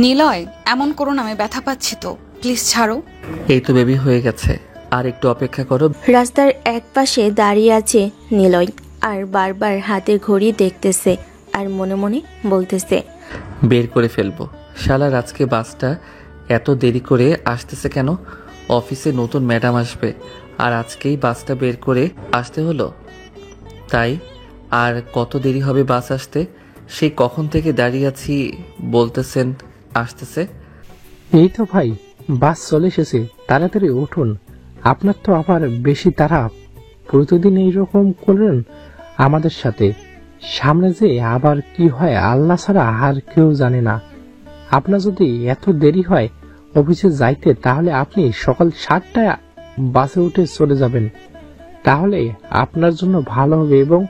নিলয়, এমন করো না, আমি ব্যথা পাচ্ছি তো, প্লিজ ছাড়ো। এই তো বেবি হয়ে গেছে, আর একটু অপেক্ষা করো। রাস্তার এক পাশে দাঁড়িয়ে আছে নিলয় আর বারবার হাতে ঘড়ি দেখতেছে আর মনে মনে বলতেছে, বের করে ফেলবো। শালার আজকে বাসটা এত দেরি করে আসতেছে কেন? অফিসে নতুন ম্যাডাম আসবে আর আজকেই বাসটা বের করে আসতে হলো। তাই আর কত দেরি হবে বাস আসতে? সেই কখন থেকে দাঁড়িয়ে আছি, বলতেছেন আসতেছে। এই তো ভাই, বাস চলে এসেছে, তাড়াতাড়ি উঠুন। আপনার তো আবার বেশি তাড়া। প্রতিদিন এইরকম করেন আমাদের সাথে। সামনে যে আবার কি হয় আল্লাহ ছাড়া আর কেউ জানে না। আপনার যদি এত দেরি হয় অফিসে যাইতে, তাহলে আপনি সকাল 7টায় বাসে উঠে চলে যাবেন। তাহলে আপনার জন্য ভালো হবে এবং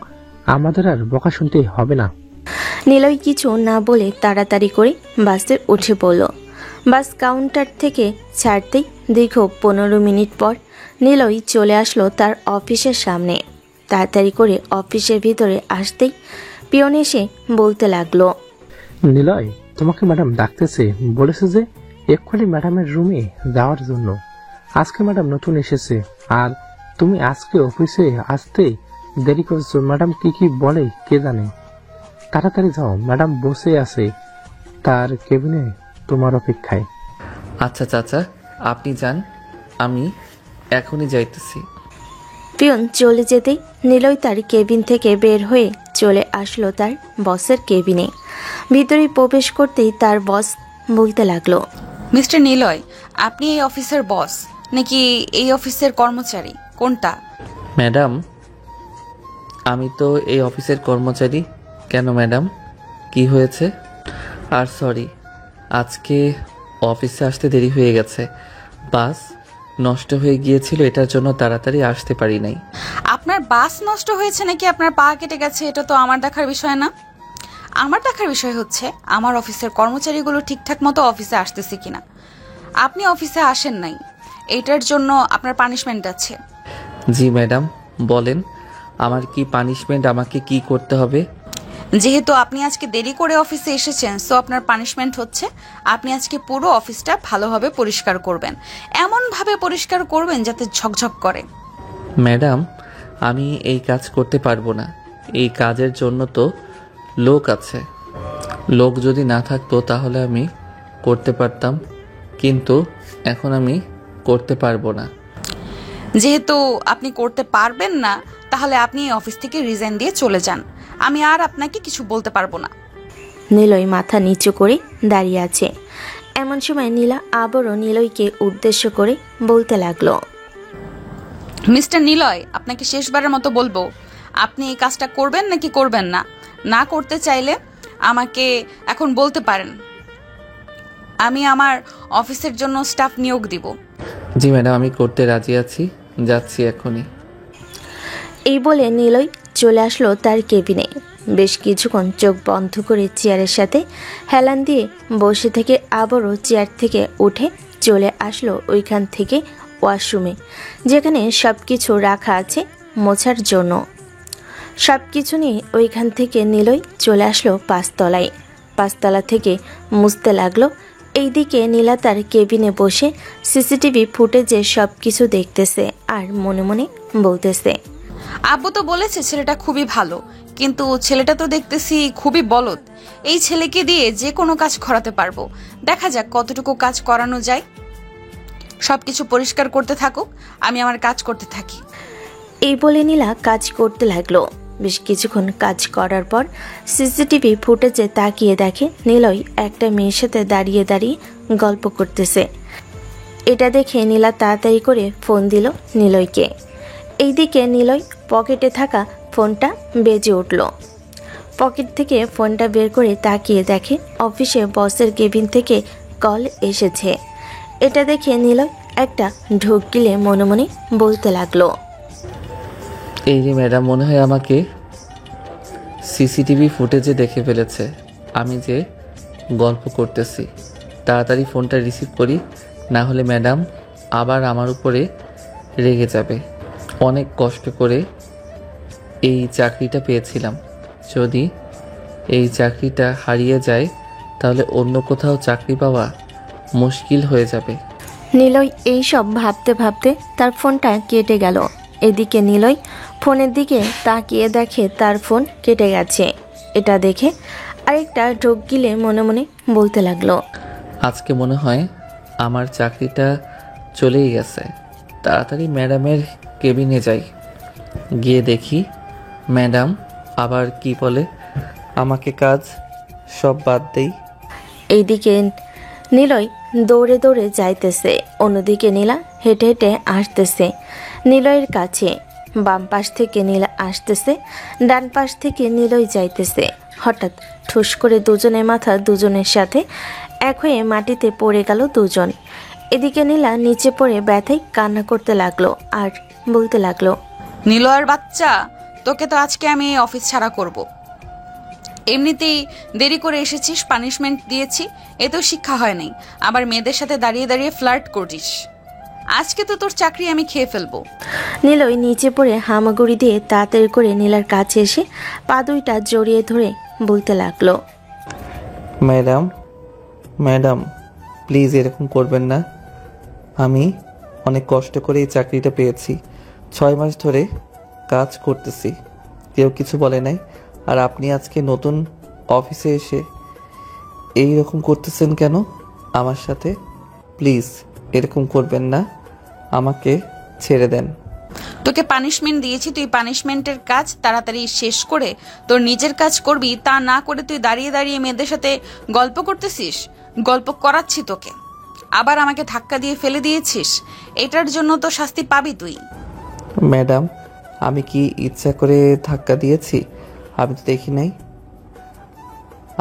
আমাদের আর বকা শুনতে হবে না। নিলয় কিছু না বলে তাড়াতাড়ি করে বাসে উঠে পড়ল। বাস কাউন্টার থেকে ছাড়তেই দীর্ঘ 15 মিনিট পর নিলয় চলে আসলো তার অফিসের সামনে। তাড়াতাড়ি করে অফিসের ভিতরে আসতেই পিয়ন এসে বলতে লাগলো, নিলয়, তোমাকে ম্যাডাম ডাকতেছে, বলেছে যে এক্ষুনি ম্যাডামের রুমে যাওয়ার জন্য। আজকে ম্যাডাম নতুন এসেছে আর তুমি আজকে অফিসে আসতে দেরি করছো। ম্যাডাম কি কি বলে কে জানে। তাড়াতাড়ি যাও, ম্যাডাম বসে আছে তার কেবিনে তোমার অপেক্ষায়। আচ্ছা চাচা, আপনি যান, আমি এখনই যাইতেছি। পিয়ন চলে যেতেই নিলয় তার কেবিন থেকে বের হয়ে চলে আসলো তার বসের কেবিনে। ভিতরে প্রবেশ করতেই তার বস বলতে লাগলো, মিস্টার নিলয়, আপনি এই অফিসের বস নাকি এই অফিসের কর্মচারী, কোনটা? ম্যাডাম, আমি তো এই অফিসের কর্মচারী। কেন ম্যাডাম, কি হয়েছে? আর সরি, আজকে অফিসে আসতে দেরি হয়ে গেছে। বাস নষ্ট হয়ে গিয়েছিল, এটার জন্য তাড়াতাড়ি আসতে পারি নাই। আপনার বাস নষ্ট হয়েছে নাকি আপনার পা কেটে গেছে, এটা তো আমার দেখার বিষয় না। আমার দেখার বিষয় হচ্ছে আমার অফিসের কর্মচারীগুলো ঠিকঠাক মতো অফিসে আসতেছে কিনা। আপনি অফিসে আসেন নাই, এইটার জন্য আপনার পানিশমেন্ট আছে। জি ম্যাডাম, বলেন আমার কি পানিশমেন্ট, আমাকে কি করতে হবে? যেহেতু আপনি আজকে দেরি করে অফিসে এসেছেন, সো আপনার পানিশমেন্ট হচ্ছে আপনি আজকে পুরো অফিসটা ভালোভাবে পরিষ্কার করবেন। এমনভাবে পরিষ্কার করবেন যাতে ঝকঝক করে। ম্যাডাম, আমি এই কাজ করতে পারবো না। এই কাজের জন্য তো লোক আছে। লোক যদি না থাকতো তাহলে আমি করতে পারতাম, কিন্তু এখন আমি করতে পারবো না। যেহেতু আপনি করতে পারবেন না, তাহলে আপনি এই অফিস থেকে রিজাইন দিয়ে চলে যান। আমি আর আপনাকে কিছু বলতে পারবো না। নিলয় মাথা নিচু করে দাঁড়িয়ে আছে। এমন সময় নীলা আবারও নিলয়কে উদ্দেশ্য করে বলতে লাগলো, মিস্টার নিলয়, আপনাকে শেষবারের মতো বলবো, আপনি এই কাজটা করবেন নাকি করবেন না। না করতে চাইলে আমাকে এখন বলতে পারেন, আমি আমার অফিসের জন্য স্টাফ নিয়োগ দিব। জি ম্যাডাম, আমি করতে রাজি আছি, যাচ্ছি এখনই। এই বলে নিলয় চলে আসলো তার কেবিনে। বেশ কিছুক্ষণ চোখ বন্ধ করে চেয়ারের সাথে হেলান দিয়ে বসে থেকে আবারও চেয়ার থেকে উঠে চলে আসলো ওইখান থেকে ওয়াশরুমে, যেখানে সব কিছু রাখা আছে মোছার জন্য। সব কিছু নিয়ে ওইখান থেকে নিলয় চলে আসলো পাঁচতলায়। পাঁচতলা থেকে মুছতে লাগলো। এইদিকে নীলা তার কেবিনে বসে সিসিটিভি ফুটেজে সব কিছু দেখতেছে আর মনে মনে বলতেছে, আব্বু তো বলেছে ছেলেটা খুবই ভালো, কিন্তু ছেলেটা তো দেখতেছি খুবই বলদ। এই ছেলেকে দিয়ে যে কোনো কাজ করাতে পারবো, দেখা যাক কতটুকু কাজ করানো যায়। সবকিছু পরিষ্কার করতে থাকুক, আমি আমার কাজ করতে থাকি। এই বলে নীলা কাজ করতে লাগলো। বেশ কিছুক্ষণ কাজ করার পর সিসিটিভি ফুটেজে তাকিয়ে দেখে নিলয় একটা মেয়ের সাথে দাঁড়িয়ে দাঁড়িয়ে গল্প করতেছে। এটা দেখে নীলা তাড়াতাড়ি করে ফোন দিল নিলয়কে। এইদিকে নিলয় পকেটে থাকা ফোনটা বেজে উঠল। পকেট থেকে ফোনটা বের করে তাকিয়ে দেখে অফিসে বসের কেবিন থেকে কল এসেছে। এটা দেখে নিলয় একটা ঢোক গিলে মনে মনে বলতে লাগলো, এই যে ম্যাডাম, মনে হয় আমাকে সিসিটিভি ফুটেজে দেখে ফেলেছে আমি যে গল্প করতেছি। তাড়াতাড়ি ফোনটা রিসিভ করি, না হলে ম্যাডাম আবার আমার উপরে রেগে যাবে। অনেক কষ্ট করে এই চাকরিটা পেয়েছিলাম, যদি এই চাকরিটা হারিয়ে যায় তাহলে অন্য কোথাও চাকরি পাওয়া মুশকিল হয়ে যাবে। নিলয় এইসব ভাবতে ভাবতে তার ফোনটা কেটে গেল। এদিকে নিলয় ফোনের দিকে তাকিয়ে দেখে তার ফোন কেটে গেছে। এটা দেখে আরেকটা ঢোক গিলে মনে মনে বলতে লাগলো, আজকে মনে হয় আমার চাকরিটা চলেই গেছে। তাড়াতাড়ি ম্যাডামের কেবিনে যাই, গিয়ে দেখি ম্যাডাম আবার কি বলে। আমাকে কাজ সব বাদ দেই। এইদিকে নিলয় দৌড়ে দৌড়ে যাইতেছে, অন্যদিকে নীলা হেঁটে হেঁটে আসতেছে নিলয়ের কাছে। বাম পাশ থেকে নীলা আসতেছে, ডান পাশ থেকে নিলয় যাইতেছে। হঠাৎ ঠুস করে দুজনের মাথা দুজনের সাথে এক হয়ে মাটিতে পড়ে গেল দুজন। এদিকে নীলা নিচে পড়ে ব্যথায় কান্না করতে লাগলো আর বলতে লাগলো, নিলয়ের বাচ্চা, তোকে তো আজকে আমি অফিস ছাড়া করব। এমনিতেই দেরি করে এসেছিস, পানিশমেন্ট দিয়েছি, এতেও শিক্ষা হয় নাই। আবার মেয়েদের সাথে দাঁড়িয়ে দাঁড়িয়ে ফ্লার্ট করিস। আজকে তো তোর চাকরি আমি খেয়ে ফেলবো। নিলয় নিচে পড়ে হামাগুড়ি দিয়ে তাড়াতাড়ি করে নীলার কাছে এসে পা দুইটা জড়িয়ে ধরে বলতে লাগলো, ম্যাডাম ম্যাডাম প্লিজ এরকম করবেন না। আমি অনেক কষ্ট করে এই চাকরিটা পেয়েছি, 6 মাস ধরে কাজ করতেছি, কেউ কিছু বলে নাই। আর আপনি আজকে নতুন অফিসে এসে এই রকম করতেছেন কেন আমার সাথে? প্লিজ এরকম করবেন না, আমাকে ছেড়ে দেন। তোকে পানিশমেন্ট দিয়েছি, তুই পানিশমেন্টের কাজ তাড়াতাড়ি শেষ করে তোর নিজের কাজ করবি, তা না করে তুই দাঁড়িয়ে দাঁড়িয়ে মেয়েদের সাথে গল্প করতেছিস। গল্প করাচ্ছি তোকে, আবার আমাকে ধাক্কা দিয়ে ফেলে দিয়েছিস। এটার জন্য তো শাস্তি পাবি তুই। ম্যাডাম আমি কি ইচ্ছা করে ধাক্কা দিয়েছি? আমি তো দেখি নাই।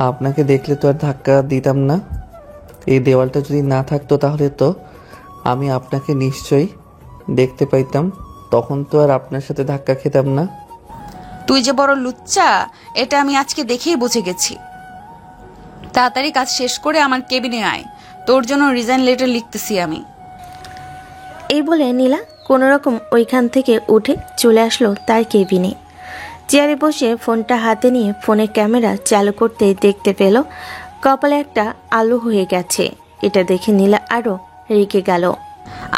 আপনাকে দেখলে তো আর ধাক্কা দিতাম না। এই দেওয়ালটা যদি না থাকতো তাহলে তো আমি আপনাকে নিশ্চয়ই দেখতে পাইতাম, তখন তো আর আপনার সাথে ধাক্কা খেতাম না। তুই যে বড় লুচ্চা, এটা আমি আজকে দেখেই বুঝে গেছি। তাড়াতাড়ি কাজ শেষ করে আমার কেবিনে আয়, তোর জন্য রিজাইন লেটার লিখতেছি আমি। এই বলে নীলা কোনোরকম ওইখান থেকে উঠে চলে আসলো তার কেবিনে। চেয়ারে বসে ফোনটা হাতে নিয়ে ফোনের ক্যামেরা চালু করতে দেখতে পেল কপালে একটা আলো হয়ে গেছে। এটা দেখে নীলা আরো রেগে গেল।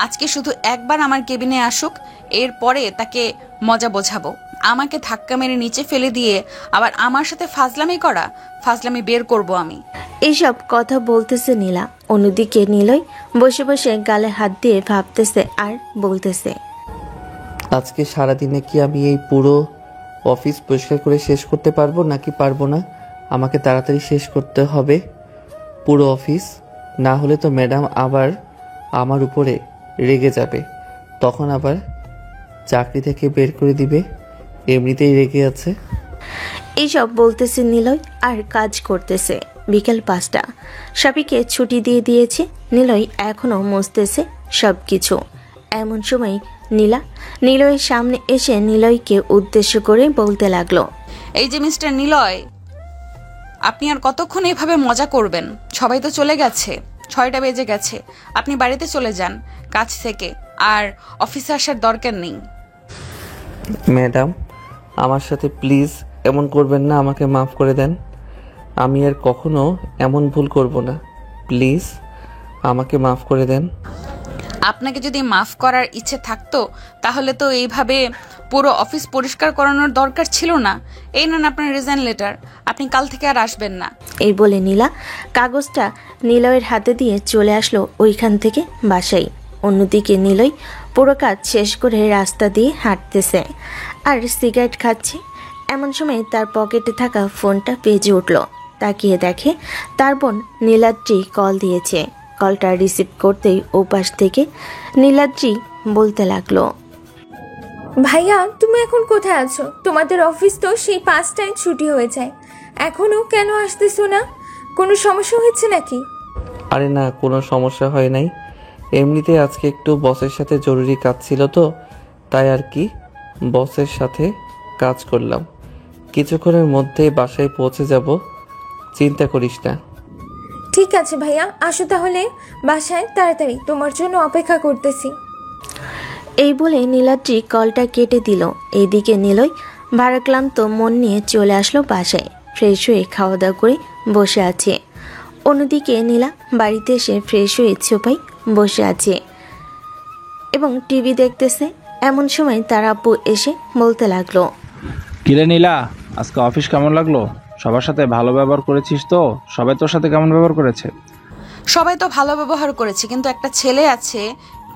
আজকে শুধু একবার আমার কেবিনে আসুক, এরপরে তাকে মজা বোঝাবো। আমাকে ধাক্কা মেরে নিচে ফেলে দিয়ে আবার আমার সাথে ফাজলামি বের করব আমি। এইসব কথা বলতেছে নীলা, অন্যদিকে নীলয় বসে বসে গালে হাত দিয়ে ভাবতেছে আর বলতেছে, আজকে সারাদিনে কি আমি এই পুরো অফিস পরিষ্কার করে শেষ করতে পারবো নাকি পারবো না? আমাকে তাড়াতাড়ি শেষ করতে হবে পুরো অফিস, না হলে তো ম্যাডাম আবার আমার উপরে রেগে যাবে, তখন আবার চাকরি থেকে বের করে দিবে। এমনিতেই রেগে আছে। এইসব বলতেছে নিলয় আর কাজ করতেছে। বিকেল 5টা, সাবিকে ছুটি দিয়ে দিয়েছে। নিলয় এখনো মুছতেছে সব কিছু। এমন সময় নীলা নিলয়ের সামনে এসে নিলয়কে উদ্দেশ্য করে বলতে লাগলো, এই যে মিস্টার নিলয়, আপনি আর কতক্ষণ এভাবে মজা করবেন? সবাই তো চলে গেছে, 6টা বেজে গেছে। আপনি বাড়িতে চলে যান কাজ থেকে, আর অফিসে আসার দরকার নেই। ম্যাডাম আমার সাথে প্লিজ এমন করবেন না, আমাকে মাফ করে দেন। আমি আর কখনো এমন ভুল করব না, প্লিজ আমাকে মাফ করে দেন। আপনাকে যদি মাফ করার ইচ্ছে থাকতো তাহলে তো এইভাবে পুরো অফিস পরিষ্কার করানোর দরকার ছিল না। এই নেন আপনার রিজাইন লেটার, আপনি কাল থেকে আর আসবেন না। এই বলে নীলা কাগজটা নিলয়ের হাতে দিয়ে চলে আসলো ওইখান থেকে বাসায়। অন্যদিকে নিলয় পুরো কাজ শেষ করে রাস্তা দিয়ে হাঁটতেছে আর সিগারেট খাচ্ছে। এমন সময় তার পকেটে থাকা ফোনটা বেজে উঠল। তাকিয়ে দেখে তার বোন নীলাদ্রি কল দিয়েছে। কলটা রিসিভ করতেই ওপাশ থেকে নীলাদ্রি বলতে লাগলো, ভাইয়া তুমি এখন কোথায় আছো? তোমাদের অফিস তো সেই 5টায় ছুটি হয়ে যায়, এখনো কেন আসতেছো না? কোনো সমস্যা হয়েছে নাকি? আরে না, কোনো সমস্যা হয় নাই। এমনিতে আজকে একটু বসের সাথে জরুরি কাজ ছিল তো, তাই আর কি বসের সাথে কাজ করলাম। কিছুক্ষণের মধ্যেই বাসায় পৌঁছে যাব, চিন্তা করিস না। ঠিক আছে ভাইয়া, আসো তাহলে বাসায় তাড়াতাড়ি, তোমার জন্য অপেক্ষা করতেছি। এই বলে নীলাদ্রি কলটা কেটে দিল। এইদিকে নিলয় ভারাক্লান্ত মন নিয়ে চলে আসলো বাসায়। ফ্রেশ হয়ে খাওয়া দাওয়া করে বসে আছে। অন্যদিকে নীলা বাড়িতে এসে ফ্রেশ হয়ে সোফায় বসে আছে এবং টিভি দেখতেছে। এমন সময় তার আব্বু এসে বলতে লাগলো, কিরে নীলা, আজকে অফিস কেমন লাগলো? সবার সাথে ভালো ব্যবহার করেছিস তো? সবাই তোর সাথে কেমন ব্যবহার করেছে? সবাই তো ভালো ব্যবহার করেছে, কিন্তু একটা ছেলে আছে,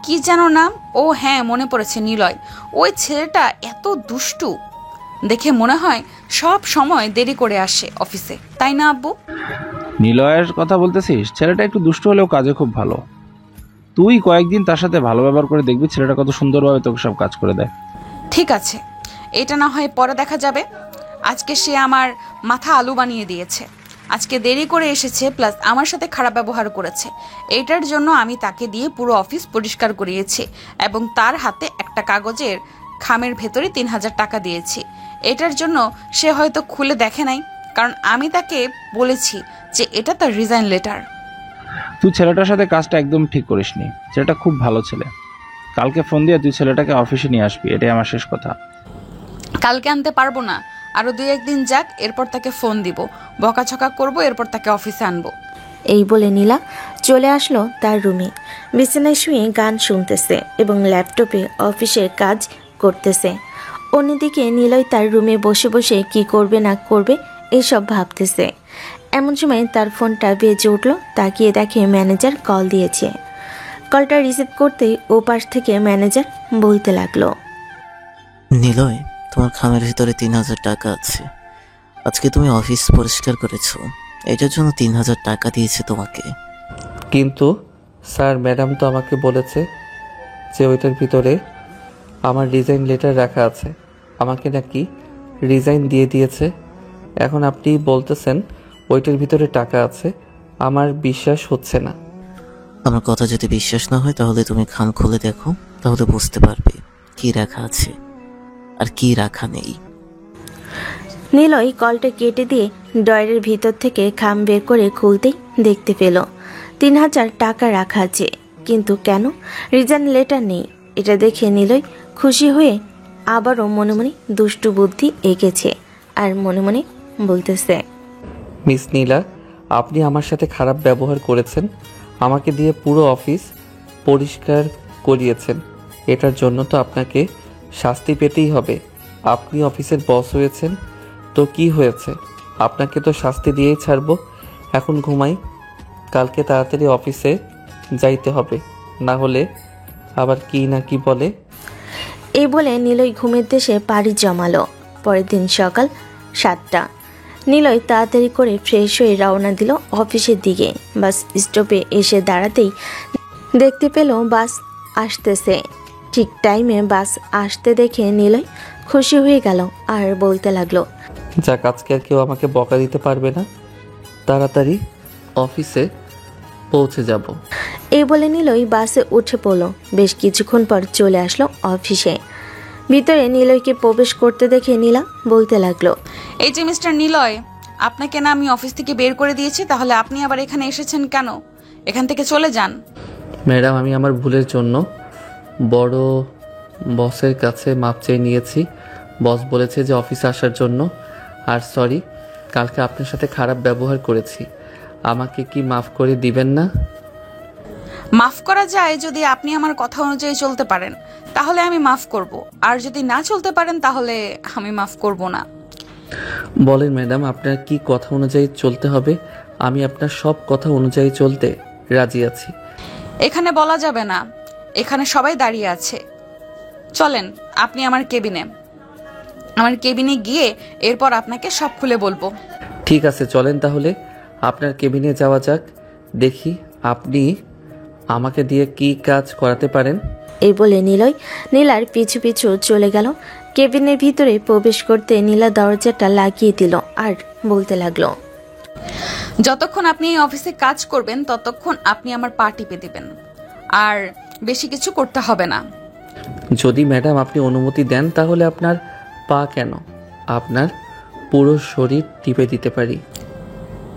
কি যেন নাম, ও হ্যাঁ মনে পড়েছে, নিলয়। ওই ছেলেটা এত দুষ্টু, দেখে মনে হয় সব সময় দেরি করে আসে অফিসে, তাই না আব্বু? নিলয়ের কথা বলতেছিস? ছেলেটা একটু দুষ্ট হলেও কাজে খুব ভালো। তুই কয়েকদিন তার সাথে ভালো ব্যবহার করে দেখবি ছেলেটা কত সুন্দরভাবে তোকে সব কাজ করে দেয়। ঠিক আছে, এটা না হয় পরে দেখা যাবে। আজকে সে আমার মাথা আলু বানিয়ে দিয়েছে। আজকে দেরি করে এসেছে, প্লাস আমার সাথে খারাপ ব্যবহার করেছে। এটার জন্য আমি তাকে দিয়ে পুরো অফিস পরিষ্কার করিয়েছি এবং তার হাতে একটা কাগজের খামের ভেতরে 3,000 টাকা দিয়েছি। এটার জন্য সে হয়তো খুলে দেখে নাই, কারণ আমি তাকে বলেছি যে এটা তার রিজাইন লেটার। তুই ছেলেটার সাথে কাজটা একদম ঠিক করিসনি। ছেলেটা খুব ভালো ছেলে। কালকে ফোন দিয়ে তুই ছেলেটাকে অফিসে নিয়ে আসবি, এটাই আমার শেষ কথা। কালকে আনতে পারবো না, আরো 2-1 দিন যাক, এরপর তাকে ফোন দিব, বকাঝকা করবো, এরপর তাকে অফিসে আনবো। এই বলে নীলা চলে আসলো তার রুমে। বিছানায় শুয়ে গান শুনতেছে এবং ল্যাপটপে অফিসের কাজ করতেছে। অন্যদিকে নিলয় তার রুমে বসে বসে কি করবে না করবে এসব ভাবতেছে। এমন সময় তার ফোনটা বেজে উঠল। তাকিয়ে দেখে ম্যানেজার কল দিয়েছে। কলটা রিসিভ করতেই ও পাশ থেকে ম্যানেজার বলতে লাগলো, নিলয়, তোমার খামের ভিতরে 3,000 টাকা আছে। আজকে তুমি অফিস পরিষ্কার করেছো, এটার জন্য 3,000 টাকা দিয়েছে তোমাকে। কিন্তু স্যার, ম্যাডাম তো আমাকে বলেছে যে ওইটার ভিতরে আমার রিজাইন লেটার রাখা আছে। আমাকে নাকি রিজাইন দিয়ে দিয়েছে। এখন আপনি বলতেছেন ওইটার ভিতরে টাকা আছে, আমার বিশ্বাস হচ্ছে না। আমার কথা যদি বিশ্বাস না হয় তাহলে তুমি খাম খুলে দেখো, তাহলে বুঝতে পারবে কি রাখা আছে আর কি রাখা নেই। নিলয় কলটা কেটে দিয়ে ড্রয়ারের ভিতর থেকে খাম বের করে খুলতেই দেখতে পেল 3,000 টাকা রাখা আছে, কিন্তু কেন রিজাইন লেটার নেই। এটা দেখে নিলয় খুশি হয়ে আবারও মনে মনে দুষ্টু বুদ্ধি এঁকেছে আর মনে মনে বলতেছে, মিস নীলা, আপনি আমার সাথে খারাপ ব্যবহার করেছেন, আমাকে দিয়ে পুরো অফিস পরিষ্কার করিয়েছেন। এটার জন্য তো আপনাকে শাস্তি পেতেই হবে। আপনি অফিসের বস হয়েছেন তো কি হয়েছে, আপনাকে তো শাস্তি দিয়েই ছাড়বো। এখন ঘুমাই, কালকে তাড়াতাড়ি অফিসে যাইতে হবে, না হলে আবার কি না কি বলে। এই বলে নিলয় ঘুমের দেশে পাড়ি জমালো। পরের দিন সকাল 7টা। নিলয় তাড়াতাড়ি করে ফ্রেশ হয়ে রওনা দিল অফিসের দিকে। বাস স্টপে এসে দাঁড়াতেই দেখতে পেল বাস আসতেছে। ঠিক টাইমে বাস আসতে দেখে নিলয় খুশি হয়ে গেল আর বলতে লাগলো, যাক, আজকে আর কেউ আমাকে বকা দিতে পারবে না, তাড়াতাড়ি অফিসে পৌঁছে যাব। এই বলে নিলয় বাসে উঠে পড়ল। বেশ কিছুক্ষণ পর চলে আসলো অফিসে। ভিতরে নিলয়কে প্রবেশ করতে দেখে নীলা বলতে লাগলো, এই যে মিস্টার নিলয়, আপনাকে না আমি অফিস থেকে বের করে দিয়েছি, তাহলে আপনি আবার এখানে এসেছেন কেন? এখান থেকে চলে যান। ম্যাডাম, আমি আমার ভুলের জন্য বড় বসের কাছে মাপ চেয়ে নিয়েছি। বস বলেছে যে অফিসে আসার জন্য। আর সরি, কালকে আপনার সাথে খারাপ ব্যবহার করেছি, আমাকে কি মাফ করে দিবেন না? মাফ করা যায় যদি আপনি আমার কথা অনুযায়ী চলতে পারেন, তাহলে আমি মাফ করব। আর যদি না চলতে পারেন তাহলে আমি মাফ করব না। বলেন ম্যাডাম, আপনার কি কথা অনুযায়ী চলতে হবে? আমি আপনার সব কথা অনুযায়ী চলতে রাজি আছি। এখানে বলা যাবে না, এখানে সবাই দাঁড়িয়ে আছে। চলেন আপনি আমার কেবিনে গিয়ে এরপর আপনাকে সব খুলে বলবো। ঠিক আছে, চলেন তাহলে আপনার কেবিনে যাওয়া যাক, দেখি আপনি আমাকে দিয়ে কি কাজ করাতে পারেন। এই বলে নিলয় নীলার পিছু পিছু চলে গেল। কেবিনের ভিতরে প্রবেশ করতে নীলা দরজাটা লাগিয়ে দিল আর বলতে লাগলো, যতক্ষণ আপনি এই অফিসে কাজ করবেন ততক্ষণ আপনি আমার পা টিপে দিবেন, আর বেশি কিছু করতে হবে না। যদি ম্যাডাম আপনি অনুমতি দেন তাহলে আপনার পা কেন, আপনার পুরো শরীর টিপে দিতে পারি।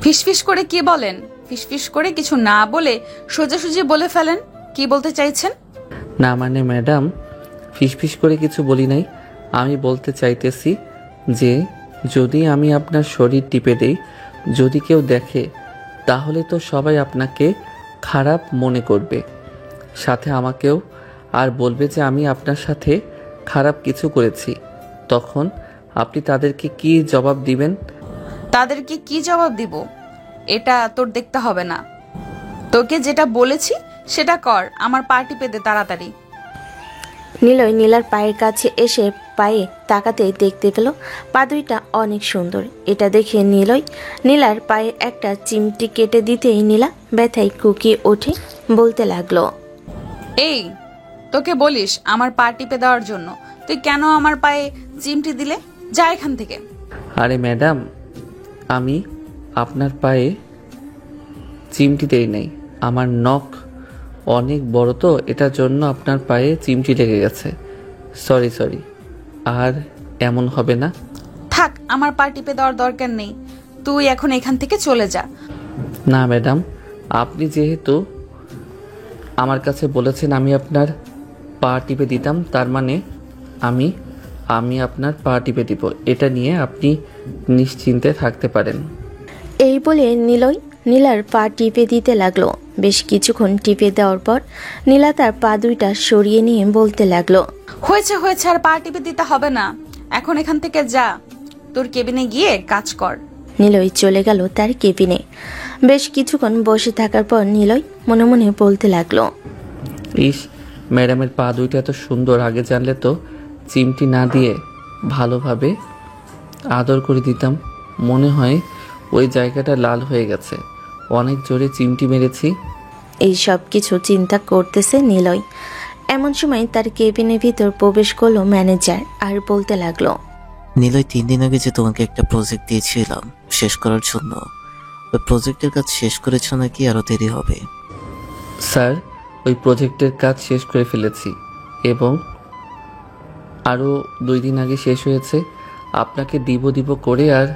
ফিসফিস করে কি বলেন? ফিসফিস করে কিছু না বলে সোজাসুজি বলে ফেলেন, কি বলতে চাইছেন? না মানে ম্যাডাম, ফিসফিস করে কিছু বলি নাই। আমি বলতে চাইতেছি যে যদি আমি আপনার শরীর টিপে দেই, যদি কেউ দেখে তাহলে তো সবাই আপনাকে খারাপ মনে করবে, সাথে আমাকেও, আর বলবে যে আমি আপনার সাথে খারাপ কিছু করেছি। তখন আপনি তাদেরকে কি জবাব দিবেন? তাদেরকে কি জবাব দিব এটা তোর দেখতে হবে না। তোকে যেটা বলেছি সেটা কর, আমার পার্টি পেতে তাড়াতাড়ি। নিলয় নীলার পায়ের কাছে এসে পায়ে তাকাতেই দেখতে পেল পা দুইটা অনেক সুন্দর। এটা দেখে নীলার পায়ে একটা চিমটি কেটে দিতেই নীলা ব্যথায় কুকিয়ে ওঠে, বলতে লাগলো, এই তোকে বলিস আমার পা টিপে দেওয়ার জন্য, তুই কেন আমার পায়ে চিমটি দিলে? যা এখান থেকে। আরে ম্যাডাম, আমি আপনার পায়ে চিমটি দেই নাই, আমার নখ অনেক বড় তো এটার জন্য আপনার পায়ে চিমটি লেগে গেছে। সরি, আর এমন হবে না। থাক, আমার পা টিপে দেওয়ার দরকার নেই, তুই এখন এখান থেকে চলে যা। না ম্যাডাম, আপনি যেহেতু আমার কাছে বলেছেন আমি আপনার পা টিপে দিতাম, তার মানে আমি আপনার পা টিপে দিব, এটা নিয়ে আপনি নিশ্চিন্তে থাকতে পারেন। এই বলে নীলার পা টিপে দিতে লাগলো। বেশ কিছুক্ষণ টিপে দেওয়ার পর নীলা তার পা দুইটা সরিয়ে নিয়ে বলতে লাগলো, হয়েছে, আর পা টিপে দিতে হবে না, এখন এখান থেকে যা, তোর কেবিনে গিয়ে কাজ কর। নীলয় চলে গেল তার কেবিনে। বেশ কিছুক্ষণ বসে থাকার পর নীলয় মনে মনে বলতে লাগলো, ইস, ম্যাডামের পা দুইটা এত সুন্দর, আগে জানলে তো চিমটি না দিয়ে ভালোভাবে আদর করে দিতাম। মনে হয় ওই জায়গাটা লাল হয়ে গেছে, অনেক জোরে চিমটি মেরেছি। এই সব কিছু চিন্তা করতেছে নীলয়। এমন সময় তার কেবিনের ভিতর প্রবেশ করলো ম্যানেজার আর বলতে লাগলো, নিলয় 3 দিন আগে যে তোমাকে একটা প্রজেক্ট দিয়েছিলাম শেষ করার জন্য, ওই প্রজেক্টের কাজ শেষ করেছো নাকি আরো দেরি হবে? স্যার, ওই প্রজেক্টের কাজ শেষ করে ফেলেছি এবং আরও 2 দিন আগে শেষ হয়েছে। আপনাকে দিব করে আর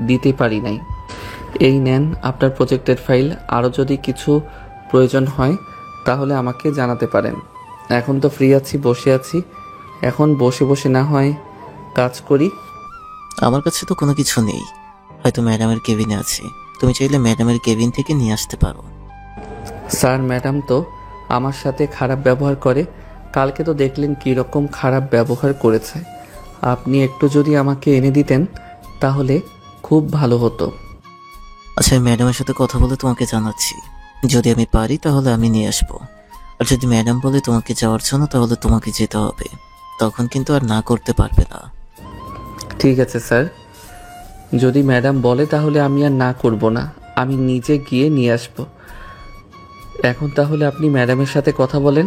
দিতে পারি নাই। এই নেন আপনার প্রজেক্টের ফাইল, আরও যদি কিছু প্রয়োজন হয় তাহলে আমাকে জানাতে পারেন। এখন তো ফ্রি আছি, বসে আছি, এখন বসে না হয় কাজ করি। আমার কাছে তো কোনো কিছু নেই, হয়তো ম্যাডামের কেবিনে আছে, তুমি চাইলে ম্যাডামের কেবিন থেকে নিয়ে আসতে পারো। স্যার, ম্যাডাম তো আমার সাথে খারাপ ব্যবহার করে, কালকে তো দেখলেন কীরকম খারাপ ব্যবহার করেছে। আপনি একটু যদি আমাকে এনে দিতেন তাহলে খুব ভালো হতো। আচ্ছা, ম্যাডামের সাথে কথা বলে তোমাকে জানাচ্ছি, যদি আমি পারি তাহলে আমি নিয়ে আসবো, আর যদি ম্যাডাম বলে তোমাকে যাওয়ার জন্য তাহলে তোমাকে যেতে হবে, তখন কিন্তু আর না করতে পারবে না। ঠিক আছে স্যার, যদি ম্যাডাম বলে তাহলে আমি আর না করব না, আমি নিজে গিয়ে নিয়ে আসব। এখন তাহলে আপনি ম্যাডামের সাথে কথা বলেন।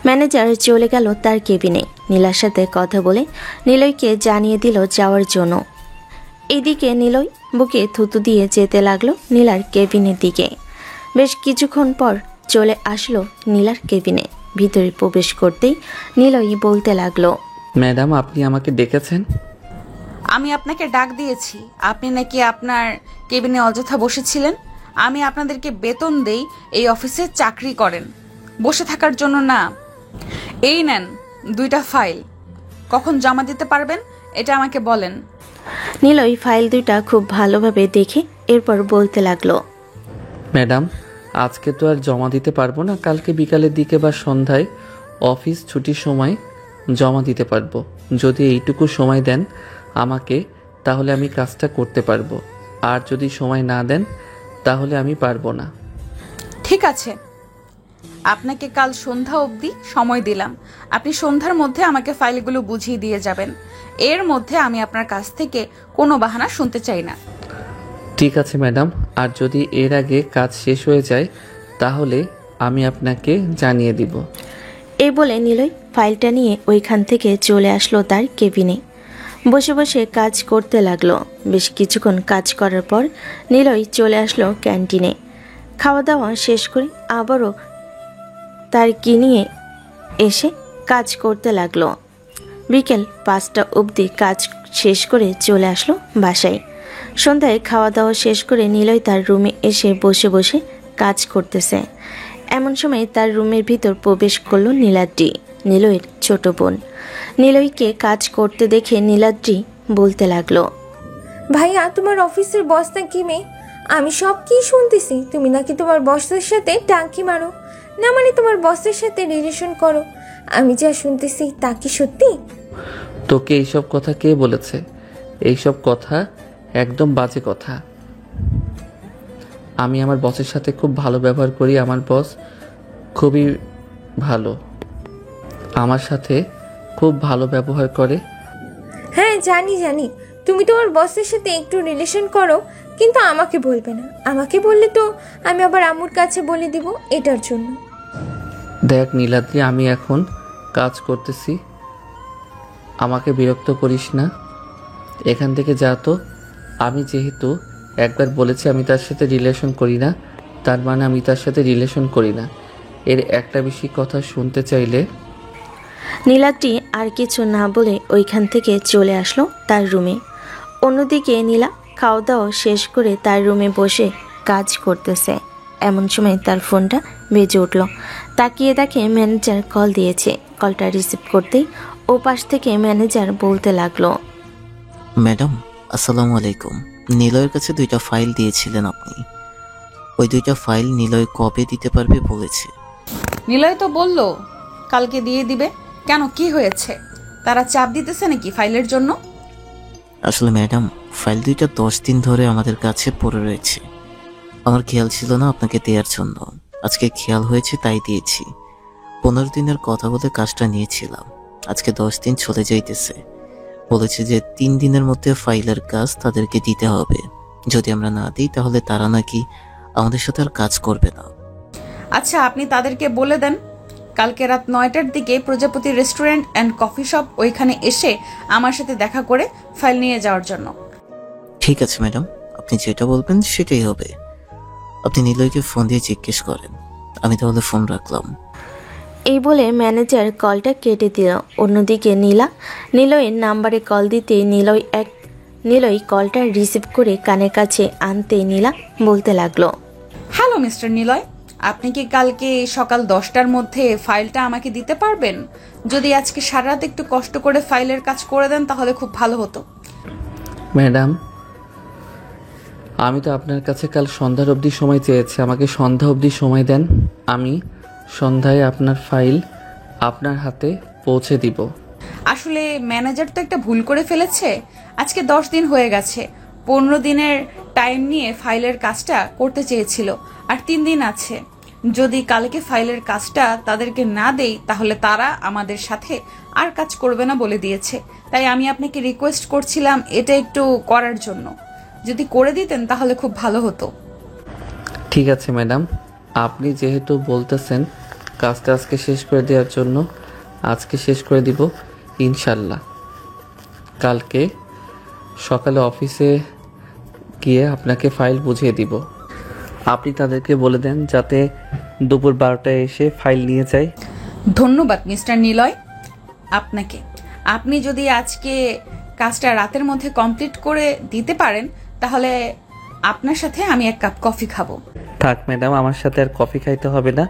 ম্যানেজার চলে গেল তার কেবিনে। নীলার সাথে কথা বলে নীলয়কে জানিয়ে দিল যাওয়ার জন্য। এদিকে নীলয় বুকে থুতু দিয়ে যেতে লাগলো নীলার কেবিনের দিকে। বেশ কিছুক্ষণ পর চলে আসলো নীলার কেবিনে। ভিতরে প্রবেশ করতেই নীলয় বলতে লাগলো, ম্যাডাম, আপনি আমাকে ডেকেছেন? আমি আপনাকে ডাক দিয়েছি, আপনি নাকি আপনার কেবিনে অযথা বসেছিলেন। আমি আপনাদেরকে বেতন দেই, এই অফিসে চাকরি করেন, বসে থাকার জন্য না। এই নেন 2টা ফাইল, কখন জমা দিতে পারবেন এটা আমাকে বলেন। নীলয় ফাইল দুইটা খুব ভালোভাবে দেখে এরপর বলতে লাগলো, ম্যাডাম, আজকে তো আর জমা দিতে পারবো না, কালকে বিকালের দিকে বা সন্ধ্যায় অফিস ছুটির সময় জমা দিতে পারবো। যদি এইটুকু সময় দেন আমাকে তাহলে আমি কাজটা করতে পারবো, আর যদি সময় না দেন তাহলে আমি পারবো না। ঠিক আছে, আপনাকে কাল সন্ধ্যা অবধি সময় দিলাম, আপনি সন্ধ্যার মধ্যে আমাকে ফাইলগুলো বুঝিয়ে দিয়ে যাবেন। এর মধ্যে আমি আপনার কাছ থেকে কোনো বাহানা শুনতে চাই না। ঠিক আছে ম্যাডাম, আর যদি এর আগে কাজ শেষ হয়ে যায় তাহলে আমি আপনাকে জানিয়ে দিব। এই বলে নীলয় ফাইলটা নিয়ে ওইখান থেকে চলে আসলো তার কেবিনে। বসে বসে কাজ করতে লাগলো। বেশ কিছুক্ষণ কাজ করার পর নীলয় চলে আসলো ক্যান্টিনে। খাওয়া দাওয়া শেষ করে আবারও তার কি নিয়ে এসে কাজ করতে লাগলো। বিকেল 5টা অবধি কাজ শেষ করে চলে আসলো বাসায়। সন্ধ্যায় খাওয়া দাওয়া শেষ করে নীলয় তার রুমে এসে বসে বসে কাজ করতেছে। এমন সময় তার রুমের ভিতর প্রবেশ করলো নীলাদ্রি, নীলয়ের ছোট বোন। নীলয়কে কাজ করতে দেখে নীলাদ্রি বলতে লাগলো, ভাইয়া, তোমার অফিসের বস নাকি মেয়ে? আমি সব কি শুনতেছি, তুমি নাকি তোমার বসের সাথে টাঙ্কি মারো, না মানে তোমার বসের সাথে রিলেশন করো। আমি যা শুনতেছি তা কি সত্যি? তোকে এইসব কথা কে বলেছে? এইসব কথা একদম বাজে কথা। আমি আমার বসের সাথে খুব ভালো ব্যবহার করি। আমার বস খুবই ভালো, আমার সাথে খুব ভালো ব্যবহার করে। হ্যাঁ জানি জানি, তুমি তোমার বসের সাথে একটু রিলেশন করো, কিন্তু আমাকে বলবে না। আমাকে বললে তো আমি আবার আম্মুর কাছে বলে দিব এটার জন্য। দেখ নীলাদ্রি, আমি এখন কাজ করতেছি, আমাকে বিরক্ত করিস না। এখান থেকে যা তো। আমি যেহেতু একবার বলেছি আমি তার সাথে রিলেশন করি না, তার মানে আমি তার সাথে রিলেশন করি না। এর একটা বেশি কথা শুনতে চাইলে নীলাদ্রি আর কিছু না বলে ওইখান থেকে চলে আসলো তার রুমে। অন্যদিকে নীলা খাওয়া দাওয়া শেষ করে তার রুমে বসে কাজ করতেছে। এমন সময় তার ফোনটা বেজে উঠল। তাকিয়ে দেখে ম্যানেজার কল দিয়েছে। কলটা রিসিভ করতেই ও পাশ থেকে ম্যানেজার বলতে লাগলো, ম্যাডাম আসসালামু আলাইকুম। নিলয়ের কাছে 2টা ফাইল দিয়েছিলেন আপনি, ওই 2টা ফাইল নিলয় কবে দিতে পারবে বলেছে। নিলয় তো বলল কালকে দিয়ে দিবে। কেন, কি হয়েছে? তারা চাপ দিতেছে নাকি ফাইলের জন্য? আসলে ম্যাডাম, ফাইল 2টা 10 দিন ধরে আমাদের কাছে পড়ে রয়েছে। আমার খেয়াল ছিল না আপনাকে দেওয়ার জন্য, আজকে খেয়াল হয়েছে তাই দিয়েছি। 15 দিনের কথা বলে কাজটা নিয়েছিলাম, আজকে 10 দিন চলে যাইতেছে। বলেছে যে 3 দিনের মধ্যে ফাইলের কাজ তাদেরকে দিতে হবে, যদি আমরা না দিই তাহলে তারা নাকি আমাদের সাথে আর কাজ করবে না। আচ্ছা, আপনি তাদেরকে বলে দেন কালকে রাত 9টার দিকে প্রজাপতি রেস্টুরেন্ট অ্যান্ড কফি শপ ওইখানে এসে আমার সাথে দেখা করে ফাইল নিয়ে যাওয়ার জন্য। ঠিক আছে ম্যাডাম, আপনি যেটা বলবেন সেটাই হবে। আপনি নিলয়কে ফোন দিয়ে জিজ্ঞেস করেন। আমি তাহলে ফোন রাখলাম। এই বলে ম্যানেজার কলটা কেটে দিল। অন্যদিকে নিলয়ের নাম্বারে কল দিতে নিলয় কলটা রিসিভ করে কানের কাছে আনতে নীলা বলতে লাগলো, হ্যালো মিস্টার নিলয়, আপনি কি কালকে সকাল 10টার মধ্যে ফাইলটা আমাকে দিতে পারবেন? যদি আজকে সারা রাত একটু কষ্ট করে ফাইলের কাজ করে দেন তাহলে খুব ভালো হতো। ম্যাডাম, আমি তো আপনার কাছে কাল সন্ধ্যার অবধি সময় চেয়েছি, আমাকে সন্ধ্যা অবধি সময় দেন। আমি সন্ধ্যায় আপনার ফাইল আপনার হাতে পৌঁছে দিব। আসলে ম্যানেজার তো একটা ভুল করে ফেলেছে। আজকে 10 দিন হয়ে গেছে, 15 দিনের টাইম নিয়ে ফাইলের কাজটা করতে চেয়েছিল, আর 3 দিন আছে। যদি কালকে ফাইলের কাজটা তাদেরকে না দেই তাহলে তারা আমাদের সাথে আর কাজ করবে না বলে দিয়েছে। তাই আমি আপনাকে রিকোয়েস্ট করছিলাম এটা একটু করার জন্য। যদি করে দিতেন তাহলে খুব ভালো হতো। ঠিক আছে ম্যাডাম, আপনি যেহেতু বলতেছেন কাজটা আজকে শেষ করে দেওয়ার জন্য, আজকে শেষ করে দিব ইনশাল্লাহ। কালকে সকালে অফিসে গিয়ে আপনাকে ফাইল বুঝিয়ে দিব। আপনি তাদেরকে বলে দেন যাতে দুপুর 12টায় এসে ফাইল নিয়ে যায়। ধন্যবাদ মিস্টার নিলয় আপনাকে। আপনি যদি আজকে কাজটা রাতের মধ্যে কমপ্লিট করে দিতে পারেন তাহলে আপনার সাথে আমি 1 কাপ কফি খাবো। থাক ম্যাডাম, আমার সাথে আর কফি খাইতে হবে না।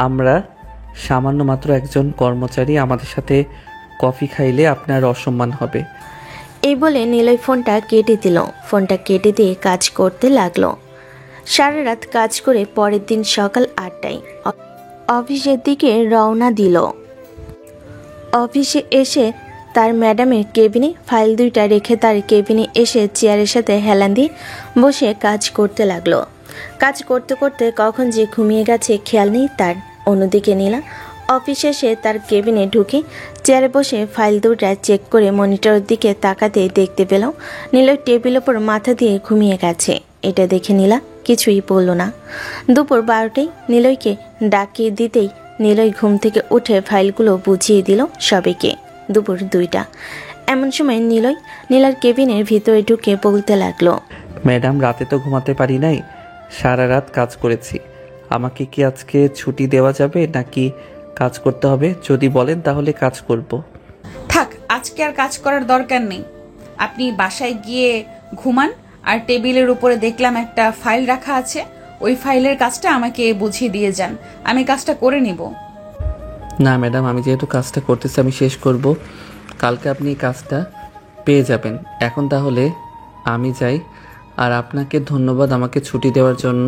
আমরা সামান্য মাত্র একজন কর্মচারী, আমাদের সাথে কফি খাইলে আপনার অসম্মান হবে। এই বলে নিলয় ফোনটা কেটে দিল। ফোনটা কেটে দিয়ে কাজ করতে লাগলো। সারা রাত কাজ করে পরের দিন সকাল 8টায় অফিসের দিকে রওনা দিল। অফিসে এসে তার ম্যাডামের কেবিনে ফাইল 2টা রেখে তার কেবিনে এসে চেয়ারের সাথে হেলান দিয়ে বসে কাজ করতে লাগলো। কাজ করতে করতে কখন যে ঘুমিয়ে গেছে খেয়াল নেই তার। অন্যদিকে নীলা অফিসে এসে তার কেবিনে ঢুকে চেয়ারে বসে ফাইল 2টা চেক করে মনিটরের দিকে তাকাতে দেখতে পেল নীলয় টেবিল ওপর মাথা দিয়ে ঘুমিয়ে গেছে। এটা দেখে নীলা কিছুই বলল না। দুপুর 12টায় নিলয়কে ডাকিয়ে দিতেই নিলয় ঘুম থেকে উঠে ফাইলগুলো বুঝিয়ে দিল সবাইকে। দুপুর 2টা এমন সময় নীলার কেবিনের ভিতরে ঢুকে বলতে লাগলো, ম্যাডাম, রাতে তো ঘুমাতে পারি নাই, সারা রাত কাজ করেছি। আমাকে কি আজকে ছুটি দেওয়া যাবে নাকি কাজ করতে হবে? যদি বলেন তাহলে কাজ করব। থাক, আজকে আর কাজ করার দরকার নেই। আপনি বাসায় গিয়ে ঘুমান। আর টেবিলের উপরে দেখলাম একটা ফাইল রাখা আছে, ওই ফাইলের কাজটা আমাকে বুঝিয়ে দিয়ে যান, আমি কাজটা করে নিব। না ম্যাডাম, আমি যেহেতু কাজটা করতেছি আমি শেষ করব, কালকে আপনি কাজটা পেয়ে যাবেন। এখন তাহলে আমি যাই, আর আপনাকে ধন্যবাদ আমাকে ছুটি দেওয়ার জন্য।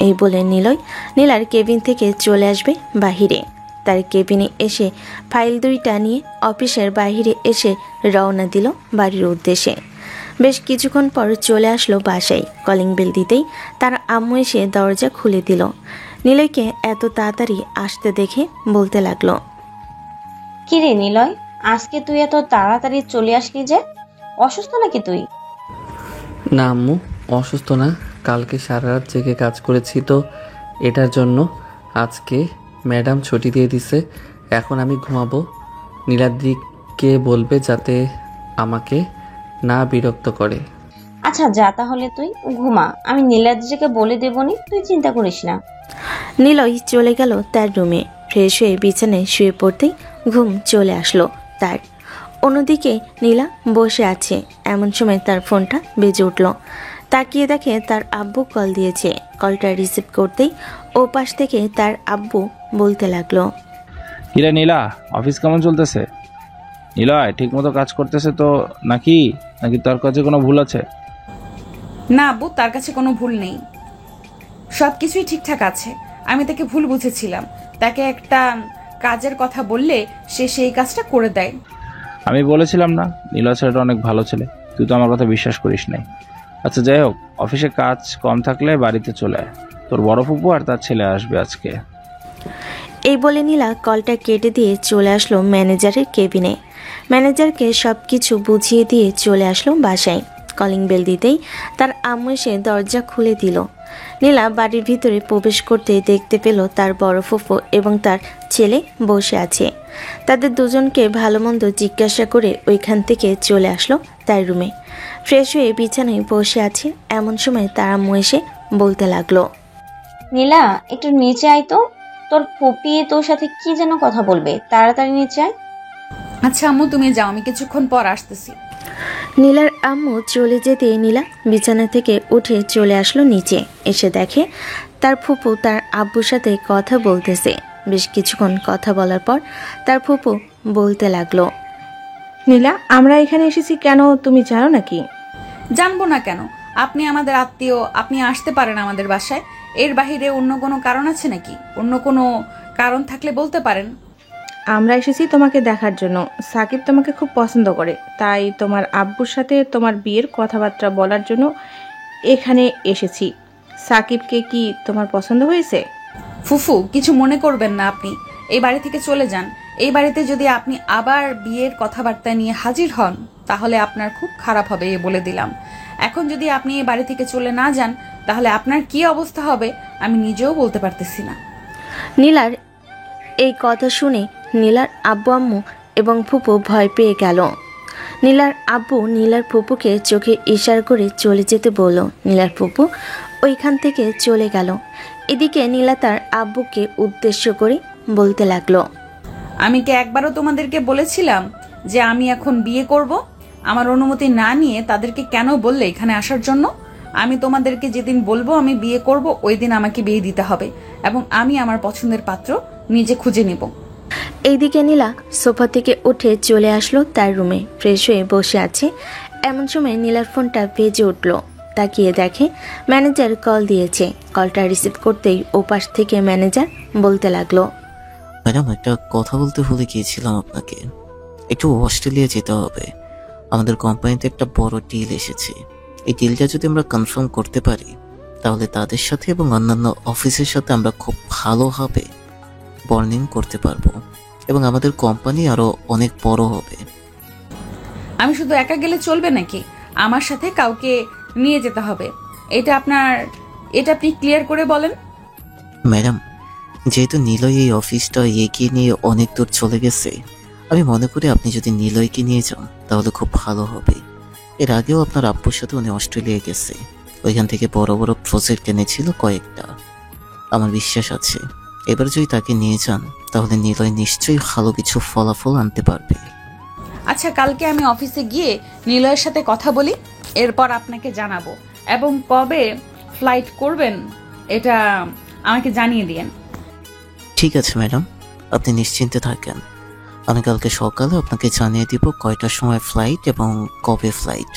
এই বলে নিলয় নীলার কেবিন থেকে চলে আসবে বাহিরে। তার কেবিনে এসে ফাইল দুইটা নিয়ে অফিসের বাইরে এসে রওনা দিল বাড়ির উদ্দেশ্যে। বেশ কিছুক্ষণ পর চলে আসলো বাসায়। কলিং বেল দিতেই তার আম্মু এসে দরজা খুলে দিল। নিলয়কে এত তাড়াতাড়ি আসতে দেখে বলতে লাগলো, কিরে নিলয়, আজকে তুই এত তাড়াতাড়ি চলে আসলি যে? অসুস্থ নাকি তুই? না আম্মু, অসুস্থ না। কালকে সারা রাত জেগে কাজ করেছি তো এটার জন্য আজকে ম্যাডাম ছুটি দিয়ে দিছে। এখন আমি ঘুমাবো। নীলাদ্রিকে বলবে যাতে আমাকে না বিরক্ত করে। আচ্ছা যা তাহলে, তুই ঘুমা, আমি নীলাদ্রিকে বলে দেবনি, তুই চিন্তা করিস না। নিলয় চলে গেল তার রুমে। ফ্রেশ হয়ে বিছানায় শুয়ে পড়তেই ঘুম চলে আসলো তার। অন্যদিকে নীলা বসে আছে। এমন সময় তার ফোনটা বেজে উঠল। তাকিয়ে দেখে তার আব্বু কল দিয়েছে। কলটা রিসিভ করতেই ওপাশ থেকে তার আব্বু বলতে লাগলো, কিরে নীলা, অফিস কেমন চলতেছে? নিলয় ঠিক মতো কাজ করতেছে তো নাকি নাকি তোর কাছে কোনো ভুল আছে? না আব্বু, তার কাছে কোনো ভুল নেই, সব কিছুই ঠিকঠাক আছে। আমি তাকে ভুল বুঝেছিলাম। তাকে একটা কাজের কথা বললে সে সেই কাজটা করে দেয়। আমি বলেছিলাম না নিলয় ছেলেটা অনেক ভালো ছেলে, তুই তো আমার কথা বিশ্বাস করিস নাই। আচ্ছা যাই হোক, অফিসে কাজ কম থাকলে বাড়িতে চলে আয়, তোর বড় ফুপু আর তার ছেলে আসবে আজকে। এই বলে নীলা কলটা কেটে দিয়ে চলে আসলো ম্যানেজারের কেবিনে। ম্যানেজারকে সব কিছু বুঝিয়ে দিয়ে চলে আসলো বাসায়। কলিং বেল দিতেই তার আম্মু এসে দরজা খুলে দিল। নীলা বাড়ির ভিতরে প্রবেশ করতে দেখতে পেল তার বড় ফুফু এবং তার ছেলে বসে আছে। তাদের দুজনকে ভালো মন্দ জিজ্ঞাসা করে ওইখান থেকে চলে আসলো তার রুমে। ফ্রেশ হয়ে বিছানায় বসে আছে। এমন সময় তার আম্মু এসে বলতে লাগলো, নীলা, একটু নিচে আয় তো, তোর ফুপিয়ে তোর সাথে কি যেন কথা বলবে, তাড়াতাড়ি নিচে আয়। আচ্ছা আম্মু, তুমি যাও, আমি কিছুক্ষণ পর আসতেছি। নীলার আম্মু চলে যেতে নীলা বিছানা থেকে উঠে চলে আসলো নিচে। এসে দেখে তার ফুপু তার আব্বুর সাথে কথা বলতেছে। বেশ কিছুক্ষণ কথা বলার পর তার ফুপু বলতে লাগলো, নীলা, আমরা এখানে এসেছি কেন তুমি জানো নাকি? জানবো না কেন? আপনি আমাদের আত্মীয়, আপনি আসতে পারেন আমাদের বাসায়। এর বাহিরে অন্য কোনো কারণ আছে নাকি? অন্য কোনো কারণ থাকলে বলতে পারেন। আমরা এসেছি তোমাকে দেখার জন্য। সাকিব তোমাকে খুব পছন্দ করে, তাই তোমার আব্বুর সাথে তোমার বিয়ের কথাবার্তা বলার জন্য এখানে এসেছি। সাকিবকে কি তোমার পছন্দ হয়েছে? ফুফু, কিছু মনে করবেন না, আপনি এই বাড়ি থেকে চলে যান। এই বাড়িতে যদি আপনি আবার বিয়ের কথাবার্তা নিয়ে হাজির হন তাহলে আপনার খুব খারাপ হবে, এ বলে দিলাম। এখন যদি আপনি এই বাড়ি থেকে চলে না যান তাহলে আপনার কি অবস্থা হবে আমি নিজেও বলতে পারতেছি না। নীলার এই কথা শুনে নীলার আব্বু আম্মু এবং ফুপু ভয় পেয়ে গেল। নীলার আব্বু নীলার ফুপুকে চোখে ইশারা করে চলে যেতে বলল। নীলার ফুপু ওইখান থেকে চলে গেল। এদিকে নীলা তার আব্বুকে উদ্দেশ্য করে বলতে লাগলো, আমি কি একবারও তোমাদেরকে বলেছিলাম যে আমি এখন বিয়ে করব? আমার অনুমতি না নিয়ে তাদেরকে কেন বললে এখানে আসার জন্য? আমি তোমাদেরকে যেদিন বলবো আমি বিয়ে করব ওই দিন আমাকে বিয়ে দিতে হবে এবং আমি আমার পছন্দের পাত্র নিজে খুঁজে নিব। এইদিকে নীলা সোফা থেকে উঠে চলে আসলো তার রুমে। ফ্রেশ হয়ে বসে আছে। এমন সময় নীলার ফোনটা বেজে উঠল। তাকিয়ে দেখে ম্যানেজার কল দিয়েছে। কলটা রিসিভ করতেই ওপাশ থেকে ম্যানেজার বলতে লাগলো, ম্যাডাম একটা কথা বলতে ভুলে গিয়েছিলাম আপনাকে, একটু অস্ট্রেলিয়া যেতে হবে। আমাদের কোম্পানিতে একটা বড় ডিল এসেছে। এই ডিলটা যদি আমরা কনফার্ম করতে পারি তাহলে তাদের সাথে এবং অন্যান্য অফিসের সাথে আমরা খুব ভালোভাবে বর্নিং করতে পারবো এবং আমাদের কোম্পানি আরো অনেক বড় হবে। আমি শুধু একা গেলে চলবে নাকি? আমার সাথে কাউকে নিয়ে যেতে হবে। এটা আপনি ক্লিয়ার করে বলেন। ম্যাডাম, যেহেতু নিলয় এই ওফিসটা এগিয়ে নিয়ে অনেক দূর চলে গেছে, আমি মনে করি আপনি যদি নিলয়কে নিয়ে যান তাহলে খুব ভালো হবে। এর আগেও আপনার আব্বুর সাথে উনি অস্ট্রেলিয়া গেছে, ওইখান থেকে বড় বড় প্রজেক্ট এনেছিল কয়েকটা। আমার বিশ্বাস আছে এবার যদি তাকে নিয়ে যান তাহলে নিলয় নিশ্চয়ই ভালো কিছু ফলাফল আনতে পারবে। আচ্ছা, কালকে আমি অফিসে গিয়ে নিলয়ের সাথে কথা বলি, এরপর আপনাকে জানাবো এবং কবে ফ্লাইট করবেন এটা আমাকে জানিয়ে দিয়েন। ঠিক আছে ম্যাডাম, আপনি নিশ্চিন্তে থাকেন। আমি কালকে সকালে আপনাকে জানিয়ে দিব কয়টার সময় ফ্লাইট এবং কবে ফ্লাইট।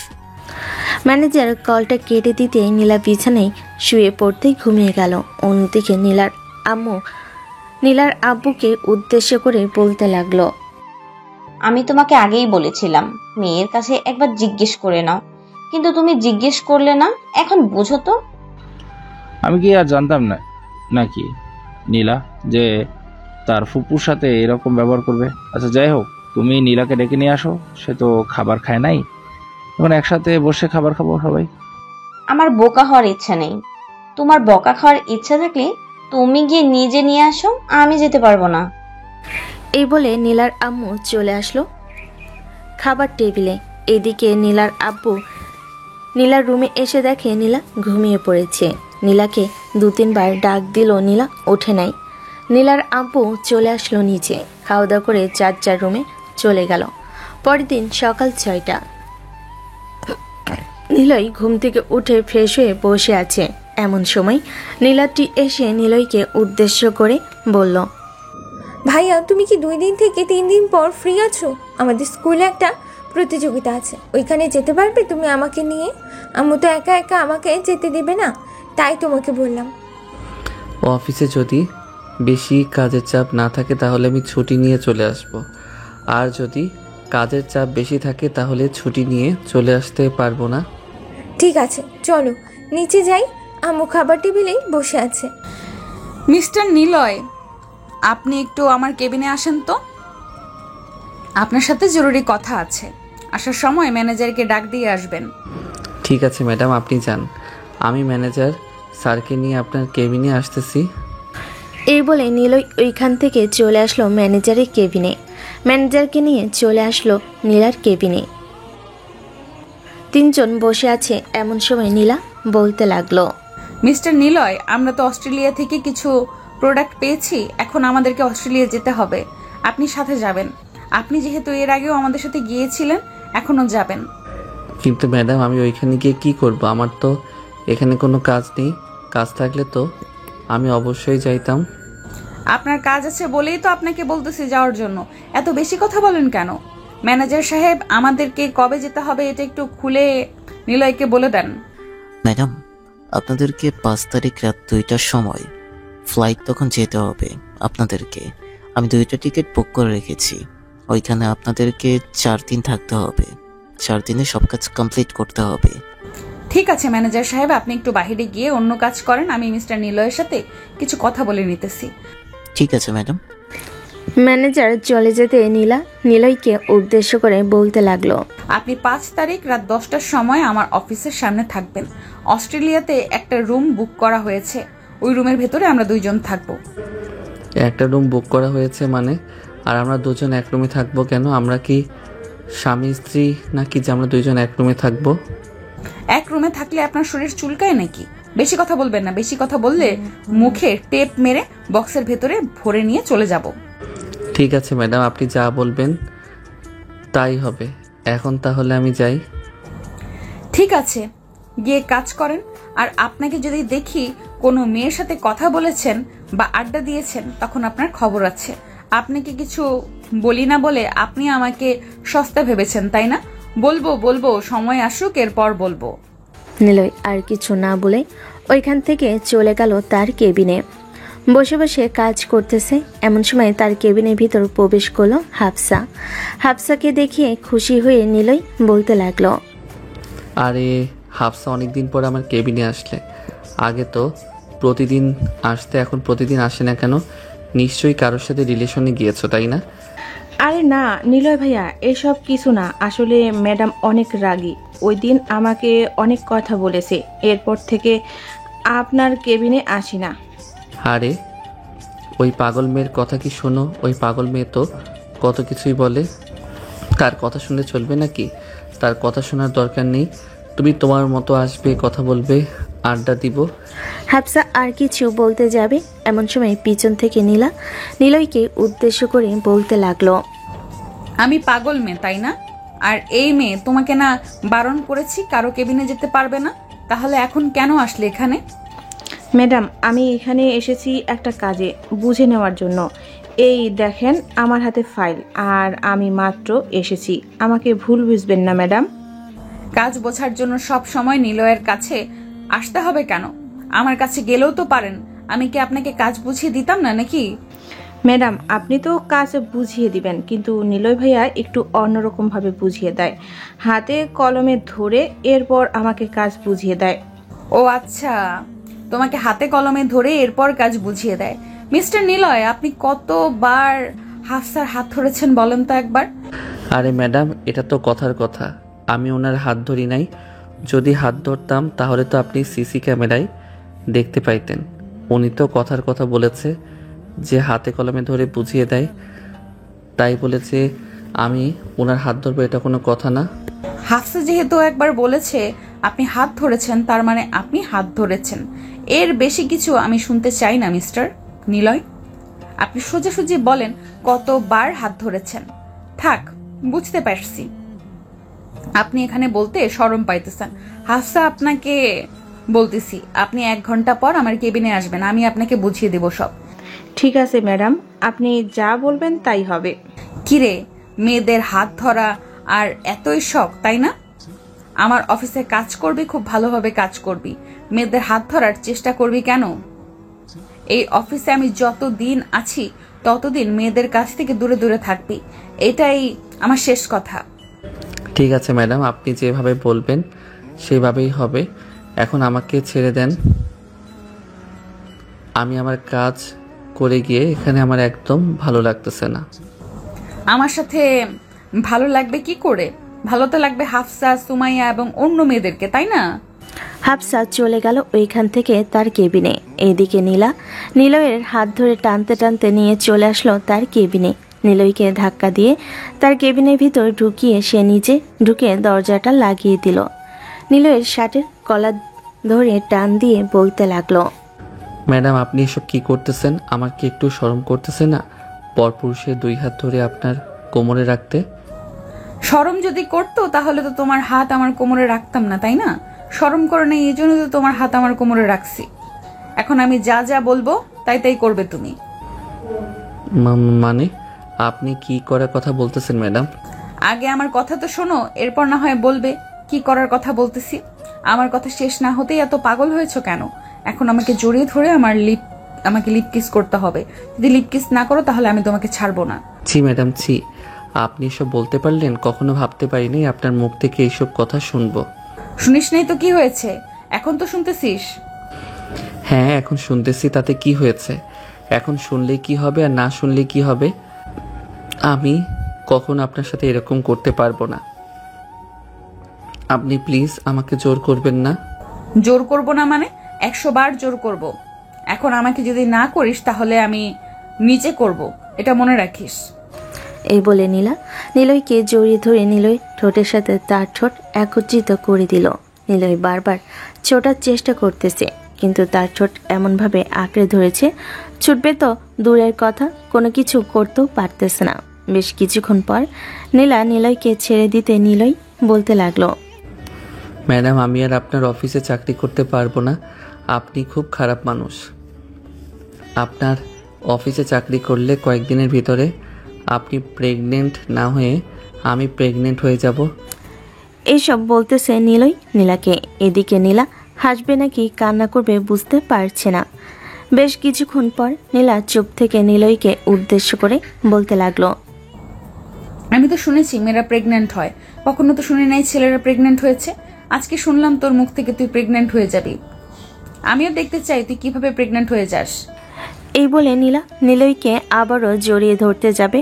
ম্যানেজার কলটা কেটে দিতে নীলা বিছানায় শুয়ে পড়তেই ঘুমিয়ে গেল। অন্যদিকে নীলার আব্বুকে উদ্দেশ্য করে বলতে লাগলো, আমি তোমাকে আগেই বলেছিলাম মেয়ের কাছে একবার জিজ্ঞেস করে নাও, কিন্তু তুমি জিজ্ঞেস করলে না। এখন বুঝো তো। আমি কি আর জানতাম না নাকি নীলা যে তার ফুপুর সাথে এরকম ব্যবহার করবে? আচ্ছা যাই হোক, তুমি নীলাকে ডেকে নিয়ে আসো, সে তো খাবার খায় নাই, এখন একসাথে বসে খাবার খাবো সবাই। আমার বোকা হওয়ার ইচ্ছা নেই। তোমার বকা খাওয়ার ইচ্ছা থাকলে তুমি গিয়ে নিজে নিয়ে আসো, আমি যেতে পারবো না। এই বলে নীলার আম্মু চলে আসলো খাবার টেবিলে। এদিকে নীলার আব্বু নীলার রুমে এসে দেখে নীলা ঘুমিয়ে পড়েছে। নীলাকে 2-3 বার ডাক দিল, নীলা ওঠে নাই। নীলার আব্বু চলে আসলো নিচে, খাওয়া দাওয়া করে যার রুমে চলে গেল। পরের দিন সকাল 6টা। নীলয় ঘুম থেকে উঠে ফ্রেশ হয়ে বসে আছে। এমন সময় নীলাটি এসে নীলয়কে উদ্দেশ্য করে বলল, ভাইয়া তুমি কি 2 দিন থেকে 3 দিন পর ফ্রি আছো? আমাদের স্কুলে একটা প্রতিযোগিতা আছে, ওইখানে যেতে পারবে তুমি আমাকে নিয়ে? আম্মু তো একা একা আমাকে যেতে দেবে না, তাই তোমাকে বললাম। অফিসে যদি বেশি কাজের চাপ না থাকে তাহলে আমি ছুটি নিয়ে চলে আসব, আর যদি কাজের চাপ বেশি থাকে তাহলে ছুটি নিয়ে চলে আসতে পারবো না। ঠিক আছে চলো নিচে যাই, আম্মু খাবার টেবিলেই বসে আছে। মিস্টার নিলয়, আপনি একটু আমার কেবিনে আসেন তো, আপনার সাথে জরুরি কথা আছে। আসার সময় ম্যানেজারকে ডাক দিয়ে আসবেন। ঠিক আছে ম্যাডাম, আপনি যান, আমি ম্যানেজার স্যারকে নিয়ে আপনার কেবিনে আসতেছি। এই বলে নীলয় ওইখান থেকে চলে আসলো ম্যানেজারের কেবিনে। ম্যানেজারকে নিয়ে চলে আসলো নীলার কেবিনে। 3 জন বসে আছে। এমন সময় নীলা বলতে লাগলো, মিস্টার নিলয়, আমরা তো অস্ট্রেলিয়া থেকে কিছু প্রোডাক্ট পেয়েছি, এখন আমাদেরকে অস্ট্রেলিয়া যেতে হবে। আপনি সাথে যাবেন। আপনি যেহেতু এর আগেও আমাদের সাথে গিয়েছিলেন, এখনো যাবেন। কিন্তু ম্যাডাম আমি ওইখানে গিয়ে কি করব? আমার তো এখানে কোনো কাজ নেই, কাজ থাকলে তো আমি অবশ্যই যাইতাম। আপনার কাজ আছে বলেই তো আপনাকে বলতেছি যাওয়ার জন্য, এত বেশি কথা বলেন কেন? ম্যানেজার সাহেব, আমাদেরকে কবে যেতে হবে এটা একটু খুলে নিলয়কে বলে দেন। ম্যাডাম, আপনাদেরকে 5 তারিখ রাত 2টার সময় ফ্লাইট, তখন যেতে হবে আপনাদেরকে। আমি 2টা টিকিট বুক করে রেখেছি। ওইখানে আপনাদেরকে 4 দিন থাকতে হবে। 4 দিনে সব কাজ কমপ্লিট করতে হবে। ঠিক আছে ম্যানেজার সাহেব, আপনি একটু বাইরে গিয়ে অন্য কাজ করেন, আমি মিস্টার নিলয়ের সাথে কিছু কথা বলে নিতেছি। ঠিক আছে ম্যাডাম। ম্যানেজার চলে যেতে নীলয়কে উদ্দেশ্য করে বলতে লাগলো, আপনি 5 তারিখ রাত 10টার সময় আমার অফিসের সামনে থাকবেন। অস্ট্রেলিয়াতে একটা রুম বুক করা হয়েছে, ওই রুমের ভেতরে আমরা 2 জন থাকবো। একটা রুম বুক করা হয়েছে মানে? আর আমরা 2 জন এক রুমে থাকবো কেন? আমরা কি স্বামী স্ত্রী নাকি যে আমরা 2 জন এক রুমে থাকবো? এক রুমে থাকলে আপনার শরীর চুলকায় নাকি? বেশি কথা বলবেন না, বেশি কথা বললে মুখে টেপ মেরে বক্সের ভেতরে ভরে নিয়ে চলে যাব। ঠিক আছে ম্যাডাম, আপনি যা বলবেন তাই হবে। এখন তাহলে আমি যাই। ঠিক আছে, গিয়ে কাজ করেন। আর আপনাকে যদি দেখি কোনো মেয়ের সাথে কথা বলেছেন বা আড্ডা দিয়েছেন, তখন আপনার খবর আছে। আপনাকে কিছু বলি না বলে আপনি আমাকে সস্তা ভেবেছেন, তাই না? বলবো, সময় আসুক, এরপর বলবো। নীলয় আর কিছু না বলে ওইখান থেকে চলে গেল তার কেবিনে। বসে বসে কাজ করতেছে। এমন সময় তার কেবিনের ভিতর প্রবেশ করলো হাফসা। হাফসাকে দেখিয়ে খুশি হয়ে নীলয় বলতে লাগলো, আরে হাফসা অনেকদিন পর আমার কেবিনে আসলে। আগে তো প্রতিদিন আসতে, এখন প্রতিদিন আসে না কেন? নিশ্চয়ই কারোর সাথে রিলেশনে গিয়েছো, তাই না? আরে না নিলয় ভাইয়া, এসব কিছু না। আসলে ম্যাডাম অনেক রাগী, ওই দিন আমাকে অনেক কথা বলেছে, এরপর থেকে আপনার কেবিনে আসি না। আরে ওই পাগল মেয়ের কথা কি শোনো? ওই পাগল মেয়ে তো কত কিছুই বলে, তার কথা শুনলে চলবে নাকি? তার কথা শোনার দরকার নেই। তুমি তোমার মতো আসবে, কথা বলবে, আড্ডা দিব। হাফসা আর কিছু বলতে যাবে, এমন সময় পিছন থেকে নীলয়কে উদ্দেশ্য করে বলতে লাগলো, আমি পাগল মেয়ে, তাই না? আর এই মেয়ে তোমাকে না বারণ করেছি কারো কেবিনে যেতে পারবে না, তাহলে এখন কেন আসলে এখানে? ম্যাডাম, আমি এখানে এসেছি একটা কাজে বুঝে নেওয়ার জন্য। এই দেখেন আমার হাতে ফাইল, আর আমি মাত্র এসেছি, আমাকে ভুল বুঝবেন না ম্যাডাম। কাজ বোঝার জন্য সব সময় নিলয়ের কাছে আসতে হবে কেন? আমার কাছে গেলেও তো পারেন। আমি কি আপনাকে কাজ বুঝিয়ে দিতাম না নাকি? ম্যাডাম, আপনি তো কাজ বুঝিয়ে দিবেন, কিন্তু নিলয় ভাইয়া একটু অন্যরকমভাবে বুঝিয়ে দেয়। হাতে কলমে ধরে এরপর আমাকে কাজ বুঝিয়ে দেয়। ও আচ্ছা, তোমাকে হাতে কলমে ধরে এরপর কাজ বুঝিয়ে দেয়। মিস্টার নিলয়, আপনি কতবার হাফসার হাত ধরেছেন বলেন তো একবার? আরে ম্যাডাম, এটা তো কথার কথা। আমি ওনার হাত ধরি নাই। যদি হাত ধরতাম তাহলে তো আপনি সিসি ক্যামেরায় দেখতে পাইতেন। উনি তো কথার কথা বলেছে যে হাতে কলমে ধরে বুঝিয়ে দেয়, তাই বলেছে আমি ওনার হাত ধরবো, এটা কোনো কথা না। হাফসা যেহেতু একবার বলেছে আপনি হাত ধরেছেন, তার মানে আপনি হাত ধরেছেন। এর বেশি কিছু আমি শুনতে চাই না মিস্টার নিলয়। আপনি সোজাসুজি বলেন কতবার হাত ধরেছেন। থাক, বুঝতে পারছি আপনি এখানে বলতে শরম পাইতেছেন। হাফসা আপনাকে বলতেছি, আপনি 1 ঘন্টা পর আমার কেবিনে আসবেন, আমি আপনাকে বুঝিয়ে দেব সব। ঠিক আছে ম্যাডাম, আপনি যা বলবেন তাই হবে। কিরে, মেয়েদের হাত ধরা আর এতই শখ, তাই না? আমার অফিসে কাজ করবি, খুব ভালোভাবে কাজ করবি, মেয়েদের হাত ধরার চেষ্টা করবি কেন? এই অফিসে আমি যতদিন আছি ততদিন মেয়েদের কাছ থেকে দূরে দূরে থাকবি, এটাই আমার শেষ কথা। ঠিক আছে ম্যাডাম, আপনি যেভাবে বলবেন সেভাবেই হবে। এখন আমাকে ছেড়ে দেন। আমি আমার কাজ করে গিয়ে এখানে আমার একদম ভালো লাগতেছে না। আমার সাথে ভালো লাগবে কি করে? ভালো তো লাগবে হাফসা, সুমাইয়া এবং অন্য মেয়েদেরকে, তাই না? হাফসা চলে গেল ওইখান থেকে তার কেবিনে। এইদিকে নিলয়ের হাত ধরে টানতে টানতে নিয়ে চলে আসলো তার কেবিনে। নিলয়কে ধাক্কা দিয়ে তার কেবিনের ভিতর ঢুকিয়ে সে নিজে ঢুকে দরজাটা লাগিয়ে দিল। নিলয়ের শার্টের কলার ধরে টান দিয়ে বলতে লাগলো, ম্যাডাম, আপনি এসব কি করতেছেন? আমার কি একটু শরম করতেছে না পরপুরুষের 2 হাত ধরে আপনার কোমরে রাখতে? শরম যদি করতো তাহলে তো তোমার হাত আমার কোমরে রাখতাম না, তাই না? শরম করে নেই, এই জন্য তো তোমার হাত আমার কোমরে রাখছি। এখন আমি যা যা বলবো তাই তাই করবে তুমি। মানে আপনি কি করার কথা বলতেছেন ম্যাডাম? আগে আমার কথা তো শোনো, এরপর না হয় বলবে কি করার কথা বলতেছি। আমার কথা শেষ না হতেই এত পাগল হয়েছো কেন? এখন আমাকে জড়িয়ে ধরে আমাকে লিপ কিস করতে হবে। যদি লিপ কিস না করো তাহলে আমি তোমাকে ছাড়বো না। ছি ম্যাডাম, ছি। আপনি এসব বলতে পারলেন? কখনো ভাবতে পারিনি আপনার মুখ থেকে এইসব কথা শুনবো। শুনিস নাই তো কি হয়েছে? এখন তো শুনতেছিস। হ্যাঁ, এখন শুনতেছি, তাতে কি হয়েছে? এখন শুনলে কি হবে আর না শুনলে কি হবে? আমি কখন আপনার সাথে এরকম করতে পারবো না। আপনি প্লিজ আমাকে জোর করবেন না। জোর করব না মানে? 100 বার জোর করব। এখন আমাকে যদি না করিস তাহলে আমি নিচে করব, এটা মনে রাখিস। এই বলে নিলয়কে জড়িয়ে ধরে নিলয় ঠোঁটের সাথে তার ঠোঁট একত্রিত করে দিল। নিলয় বারবার ছোটার চেষ্টা করতেছে, কিন্তু তার ঠোঁট এমনভাবে আঁকড়ে ধরেছে, ছুটবে তো দূরের কথা, কোনো কিছু করতেও পারতেছে না। বেশ কিছুক্ষণ পর নিলয়কে ছেড়ে দিতে নিলয় বলতে লাগলো, ম্যাডাম, আমি আর আপনার অফিসে চাকরি করতে পারবো না। আপনি খুব খারাপ মানুষ। আপনার অফিসে চাকরি করলে কয়েকদিনের ভিতরে আপনি প্রেগনেন্ট না হয়ে আমি প্রেগনেন্ট হয়ে যাব। এইসব বলতেছে নীলাকে। এদিকে নীলা হাসবে নাকি কান্না করবে বুঝতে পারছে না। বেশ কিছুক্ষণ পর নীলা চুপ থেকে নিলয়কে উদ্দেশ্য করে বলতে লাগলো, আমি তো শুনেছি মেয়েরা প্রেগনেন্ট হয়, কখনো তো শুনি নাই ছেলেরা প্রেগনেন্ট হয়েছে। আজকে শুনলাম তোর মুখ থেকে তুই প্রেগনেন্ট হয়ে যাবি। আমিও দেখতে চাই তুই কিভাবে প্রেগনেন্ট হয়ে যাস। এই বলে নিলয়কে আবারও জড়িয়ে ধরতে যাবে।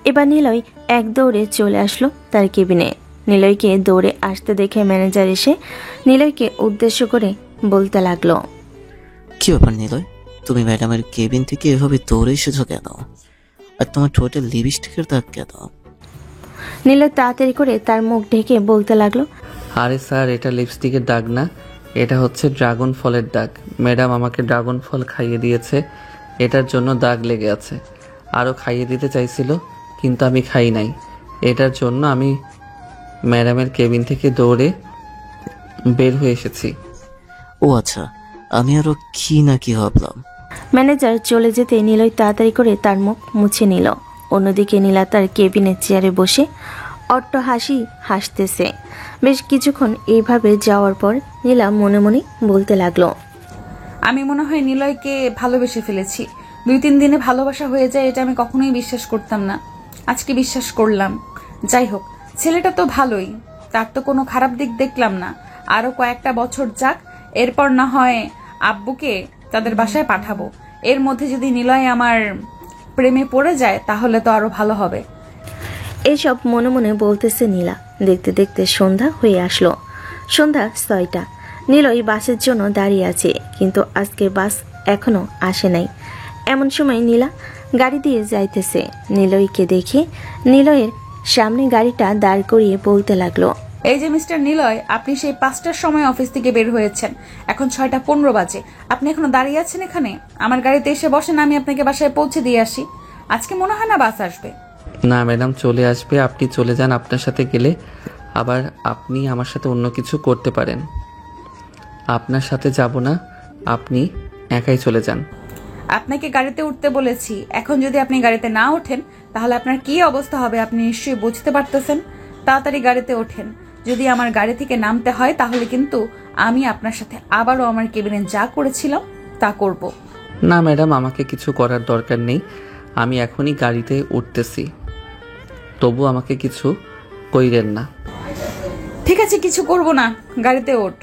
এবার নিলয় এক দৌড়ে চলে আসলো তার কেবিনে। নিলয়কে দৌড়ে আসতে দেখে ম্যানেজার এসে নিলয়কে উদ্দেশ্য করে বলতে লাগলো, কি ব্যাপার নিলয়, তুমি ম্যাডামের কেবিন থেকে এভাবে দৌড়ে এসেছো কেন? আর তোমার ঠোঁটে লিপস্টিকের দাগ কেন? নিলয় তাড়াতাড়ি করে তার মুখ ঢেকে বলতে লাগলো, আরে স্যার, এটা লিপস্টিকের দাগ না, এটা হচ্ছে ড্রাগন ফলের দাগ। ম্যাডাম আমাকে ড্রাগন ফল খাইয়ে দিয়েছে, এটার জন্য দাগ লেগে আছে। আরও খাইয়ে দিতে চাইছিল কিন্তু আমি খাই নাই, এটার জন্য আমি ম্যাডামের কেবিন থেকে দৌড়ে বের হয়ে এসেছি। ও আচ্ছা, আমি আরো কি না কি ভাবলাম। ম্যানেজার চলে যেতে নিলয় তাড়াতাড়ি করে তার মুখ মুছে নিল। অন্যদিকে নীলা তার কেবিনের চেয়ারে বসে অট্ট হাসি হাসতেছে। বেশ কিছুক্ষণ এইভাবে যাওয়ার পর নীলা মনে মনে বলতে লাগলো, আমি মনে হয় নিলয়কে ভালোবেসে ফেলেছি। 2-3 দিনে ভালোবাসা হয়ে যায় এটা আমি কখনোই বিশ্বাস করতাম না, আজকে বিশ্বাস করলাম। যাই হোক, ছেলেটা তো ভালোই, তার তো কোনো খারাপ দিক দেখলাম না। আরো কয়েকটা বছর যাক, এরপর না হয় আব্বুকে তাদের বাসায় পাঠাবো। এর মধ্যে যদি নিলয় আমার প্রেমে পড়ে যায় তাহলে তো আরো ভালো হবে। এইসব মনে মনে বলতেছে নীলা। দেখতে দেখতে সন্ধ্যা হয়ে আসলো। সন্ধ্যা 6টা। নিলয় বাসের জন্য দাঁড়িয়ে আছে, কিন্তু আজকে বাস এখনো আসে নাই। এমন সময় নীলা গাড়ি দিয়ে যাইতেছে। নিলয়কে দেখে নিলয়ের সামনে গাড়িটা দাঁড় করিয়ে বলতে লাগলো, এই যে মিস্টার নিলয়, আপনি সেই 5টার সময় অফিস থেকে বের হয়েছেন, এখন 6:15 বাজে। আপনি এখনো দাঁড়িয়ে আছেন এখানে? আমার গাড়িতে এসে বসেন, আমি আপনাকে বাসায় পৌঁছে দিয়ে আসি। আজকে মনে হয় না বাস আসবে। না ম্যাডাম, চলে আসবে। আপনি চলে যান, আপনার সাথে গেলে আবার আপনি আমার সাথে অন্য কিছু করতে পারেন। আপনার সাথে যাব না, আপনি একাই চলে যান। আপনাকে গাড়িতে উঠতে বলেছি, এখন যদি আপনি গাড়িতে না ওঠেন তাহলে আপনার কি অবস্থা হবে আপনি নিশ্চয়ই বুঝতে পারতেছেন। তাড়াতাড়ি গাড়িতে ওঠেন। যদি আমার গাড়ি থেকে নামতে হয় তাহলে কিন্তু আমি আপনার সাথে আবারও আমার কেবিনে যা করেছিলাম তা করব। না ম্যাডাম, আমাকে কিছু করার দরকার নেই, আমি এখনই গাড়িতে উঠতেছি। তবু আমাকে কিছু কইরেন না। ঠিক আছে, কিছু করব না, গাড়িতে ওঠ।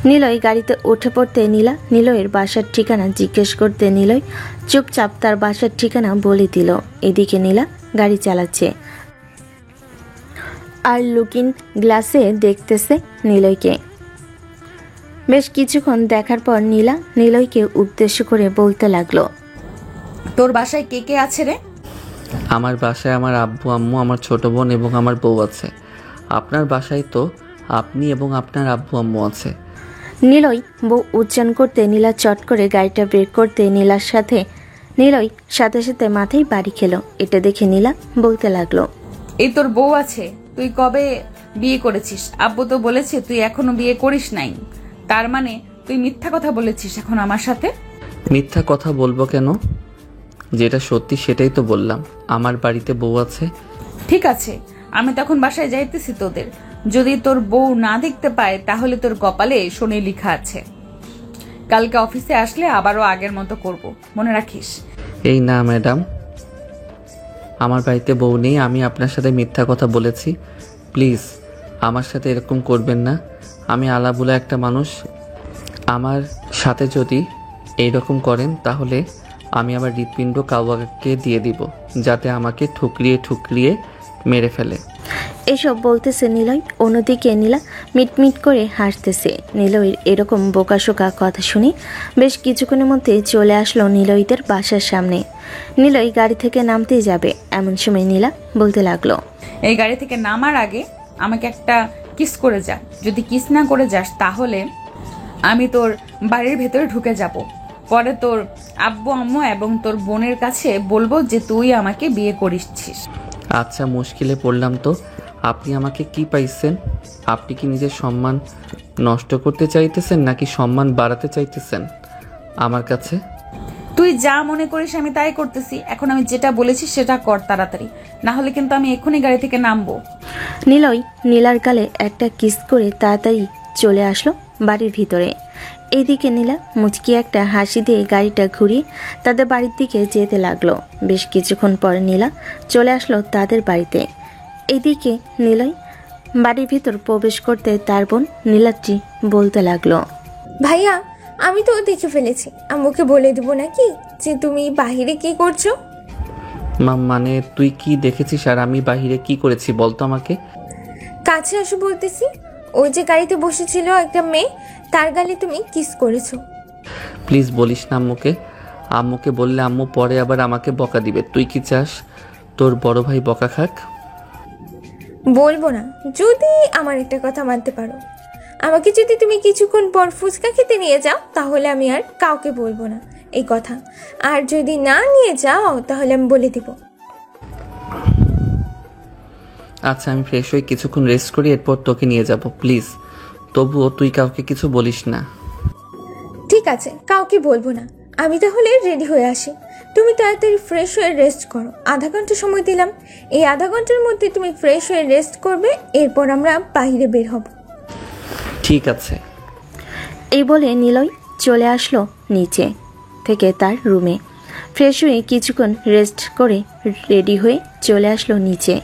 নিলয় গাড়িতে উঠে পড়তে নীলা নিলয়ের বাসার ঠিকানা জিজ্ঞেস করতে নিলয় চুপচাপ তার বাসার ঠিকানা বলে দিল। এদিকে নীলা গাড়ি চালাচ্ছে আর লুকিং গ্লাসে দেখতেছে নিলয়কে। বেশ কিছুক্ষণ দেখার পর নীলা নিলয়কে উদ্দেশ্য করে বলতে লাগলো, তোর বাসায় কে কে আছে রে? আমার বাসায় আমার আব্বু আম্মু, আমার ছোট বোন এবং আমার বউ আছে। আপনার বাসায় তো আপনি এবং আপনার আব্বু আম্মু আছে। নিলয় বউ উচ্চারণ করতে নীলা চট করে গাড়িটা ব্রেক করতে নিলয় সাথে সাথে মাথায় বাড়ি খেলো। এটা দেখে নীলা বলতে লাগলো, এই তোর বউ আছে? তুই কবে বিয়ে করেছিস? আব্বু তো বলেছে তুই এখনো বিয়ে করিস নাই, তার মানে তুই মিথ্যা কথা বলেছিস এখন আমার সাথে। মিথ্যা কথা বলবো কেন? যেটা সত্যি সেটাই তো বললাম। আমার বাড়িতে বউ আছে। ঠিক আছে, আমি তখন বাসায় যাইতেছি তোদের। যদি তোর বউ না দেখতে পায় তাহলে তোর কপালে শনি লেখা আছে। কালকে অফিসে আসলে আবারও আগের মতো করব, মনে রাখিস। এই না ম্যাডাম, আমার বাড়িতে বউ নেই, আমি আপনার সাথে মিথ্যা কথা বলেছি। প্লিজ আমার সাথে এরকম করবেন না। আমি আলাবুলা একটা মানুষ। আমার সাথে যদি এইরকম করেন তাহলে আমি আমার হৃৎপিণ্ড কাউকে দিয়ে দিব, যাতে আমাকে ঠুকরিয়ে ঠুকরিয়ে মেরে ফেলে। এসব বলতেছে নিলয়। অন্যদিকে নীলা মিটমিট করে হাসতেছে। নিলয়ের এরকম বোকাশোকা কথা শুনে বেশ কিছুক্ষণের মধ্যে চলে আসলো নিলয়দের বাসার সামনে। নিলয় গাড়ি থেকে নামতেই যাবে, এমন সময় নীলা বলতে লাগলো, এই গাড়ি থেকে নামার আগে আমাকে একটা কিস করে যা। যদি কিস না করে যাস তাহলে আমি তোর বাড়ির ভেতরে ঢুকে যাব। পরে তোর আব্বু আম্মু এবং তোর বোনের কাছে বলবো যে তুই আমাকে বিয়ে করিসছিস। আচ্ছা, মুশকিলে পড়লাম তো। আপনি আমাকে কি পাইছেন? আপনি কি নিজের সম্মান নষ্ট করতে চাইতেছেন নাকি সম্মান বাড়াতে চাইতেছেন আমার কাছে? তুই যা মনে করিস আমি তাই করতেছি। এখন আমি যেটা বলেছি সেটা কর তাড়াতাড়ি, না হলে কিন্তু আমি এক্ষুনি গাড়ি থেকে নামবো। নিলয় নীলার গালে একটা কিস করে তাড়াতাড়ি চলে আসলো বাড়ির ভিতরে। এইদিকে নীলা মুচকি একটা হাসি দিয়ে গাড়িটা ঘুরিয়ে তাদের বাড়ির দিকে যেতে লাগলো। বেশ কিছুক্ষণ পর নীলা চলে আসলো তাদের বাড়িতে। এইদিকে নিলয় বাড়ির ভিতর প্রবেশ করতে তার বোন নীলাদ্রি বলতে লাগলো, ভাইয়া আমি তো দেখে ফেলেছি, আম্মুকে বলে দেবো নাকি যে তুমি বাহিরে কি করছো? মানে তুই কি দেখেছিস আর আমি বাহিরে কি করেছি বলতো আমাকে? কাছে আসো বলতেছি। ওই যে গাড়িতে বসেছিল একটা মেয়ে, তার গালে তুমি কিস করেছো। প্লিজ বলিস না আম্মুকে। আম্মুকে বললে আম্মু পরে আবার আমাকে বকা দিবে। তুই কি চাস তোর বড় ভাই বকা খাক? বলবো না যদি আমার একটা কথা মানতে পারো। আমাকে যদি তুমি কিছুক্ষণ পর ফুচকা খেতে নিয়ে যাও তাহলে আমি আর কাউকে বলবো না এই কথা, আর যদি না নিয়ে যাও তাহলে আমি বলে দিব। আচ্ছা, আমি ফ্রেশ হয়ে কিছুক্ষণ রেস্ট করি, এরপর তোকে নিয়ে যাব প্লিজ। তবুও তুই কাউকে কিছু বলিস না। ঠিক আছে, কাউকে বলবো না। আমি তাহলে রেডি হয়ে আসি। তুমি তাড়াতাড়ি ফ্রেশ হয়ে রেস্ট করো। আধা ঘন্টা সময় দিলাম, এই আধা ঘন্টার মধ্যে তুমি ফ্রেশ হয়ে রেস্ট করবে, এরপর আমরা বাইরে বের হব। ঠিক আছে। এই বলে নিলয় চলে আসলো নিচে থেকে তার রুমে। ফ্রেশ হয়ে কিছুক্ষণ রেস্ট করে রেডি হয়ে চলে আসলো নিচে।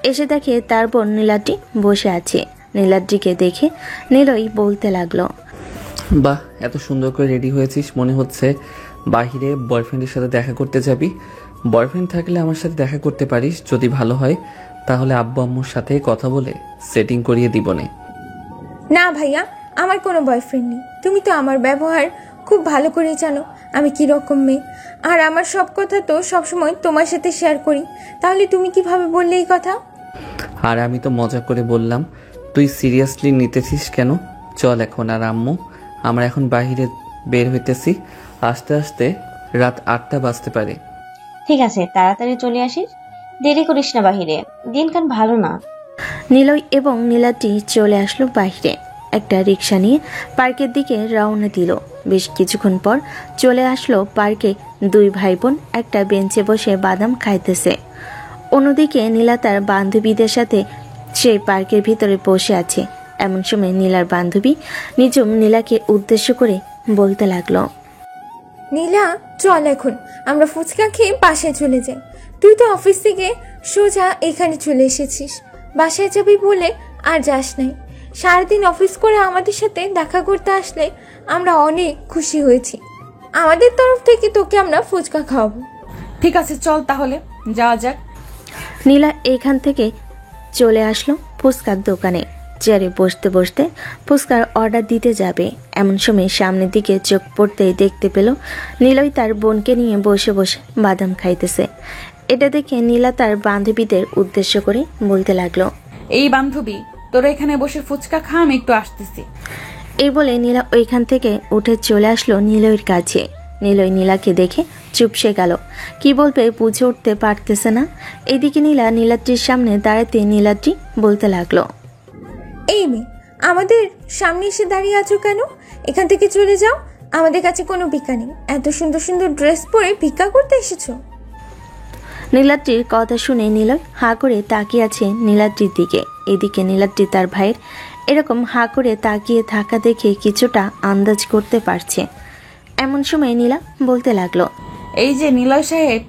এসে দেখে তার বোন নীলাদ্রি বসে আছে। নীলাদ্রিকে দেখে নিলয় বলতে লাগলো, বাহ, এত সুন্দর করে রেডি হয়েছিস, মনে হচ্ছে বাহিরে বয়ফ্রেন্ডের সাথে দেখা করতে যাবি। বয়ফ্রেন্ড থাকলে আমার সাথে দেখা করতে পারিস, যদি ভালো হয় তাহলে আব্বু আম্মুর সাথে কথা বলে সেটিং করিয়ে দিবনে। না ভাইয়া, আমার কোনো বয়ফ্রেন্ড নেই। তুমি তো আমার ব্যবহার খুব ভালো করেই জানো আমি কি রকম মেয়ে, আর আমার সব কথা তো সবসময় তোমার সাথে শেয়ার করি। তাহলে তুমি কিভাবে বললে এই কথা? আর আমি তো মজা করে বললাম, তুই সিরিয়াসলি নিতেছিস কেন? চল এখন। আর আম্মু, আমরা এখন বাইরে বের হইতেছি, আস্তে আস্তে রাত 8টা বাজতে পারে। ঠিক আছে, তাড়াতাড়ি চলে আসিস, দেরি করিস না, বাহিরে দিনকাল ভালো না। নিলয় এবং নীলাদ্রি চলে আসলো বাইরে। একটা রিক্সা নিয়ে পার্কের দিকে রওনা দিল। বেশ কিছুক্ষণ পর চলে আসলো পার্কে। দুই ভাই বোন একটা বেঞ্চে বসে বাদাম খাইতেছে। অন্যদিকে নীলা তার বান্ধবীদের সাথে সেই পার্কের ভিতরে বসে আছে। এমন সময় নীলার বান্ধবী নিজম নীলাকে উদ্দেশ্য করে বলতে লাগলো, নীলা চল এখন আমরা ফুচকা খেয়ে বাসায় চলে যাই। তুই তো অফিস থেকে সোজা এখানে চলে এসেছিস, বাসায় যাবি বলে আর যাস নাই। সারাদিন অফিস করে আমাদের সাথে দেখা করতে আসলে আমরা অনেক খুশি হয়েছি। আমাদের তরফ থেকে তোকে আমরা ফুচকা খাওয়াবো। ঠিক আছে, চল তাহলে যাওয়া যাক। নীলা এখান থেকে চলে আসলো ফুচকার দোকানে। চেয়ারে বসতে বসতে ফুচকার অর্ডার দিতে যাবে, এমন সময় সামনের দিকে চোখ পড়তেই দেখতে পেল নীলই তার বোনকে নিয়ে বসে বসে বাদাম খাইতেছে। এটা দেখে নীলা তার বান্ধবীদের উদ্দেশ্য করে বলতে লাগলো, এই বান্ধবী, তোরা এখানে বসে ফুচকা খা, আমি একটু আসতেছি। এই বলে নীলা ওইখান থেকে উঠে চলে আসলো নিলয়ের কাছে। নিলয় নীলাকে দেখে চুপসে গেল, কি বলবে বুঝে উঠতে পারতেছে না। এদিকে নীলা নীলাদ্রির সামনে দাঁড়াতে নীলাদ্রি বলতে লাগলো, এই মেয়ে, আমাদের সামনে এসে দাঁড়িয়ে আছো কেন? এখান থেকে চলে যাও, আমাদের কাছে কোনো ভিক্ষা নেই। এত সুন্দর সুন্দর ড্রেস পরে ভিক্ষা করতে এসেছো? নীলাদ্রির কথা শুনে নিলয় হাঁ করে তাকিয়ে আছে নীলাদ্রির দিকে। এদিকে নীলাদ্রি তার ভাইয়ের এরকম হাঁ করে তাকিয়ে থাকা দেখে কিছুটা আন্দাজ করতে পারছে। এমন সময় নীলা বলতে লাগলো, এই যে নিলয় সাহেব,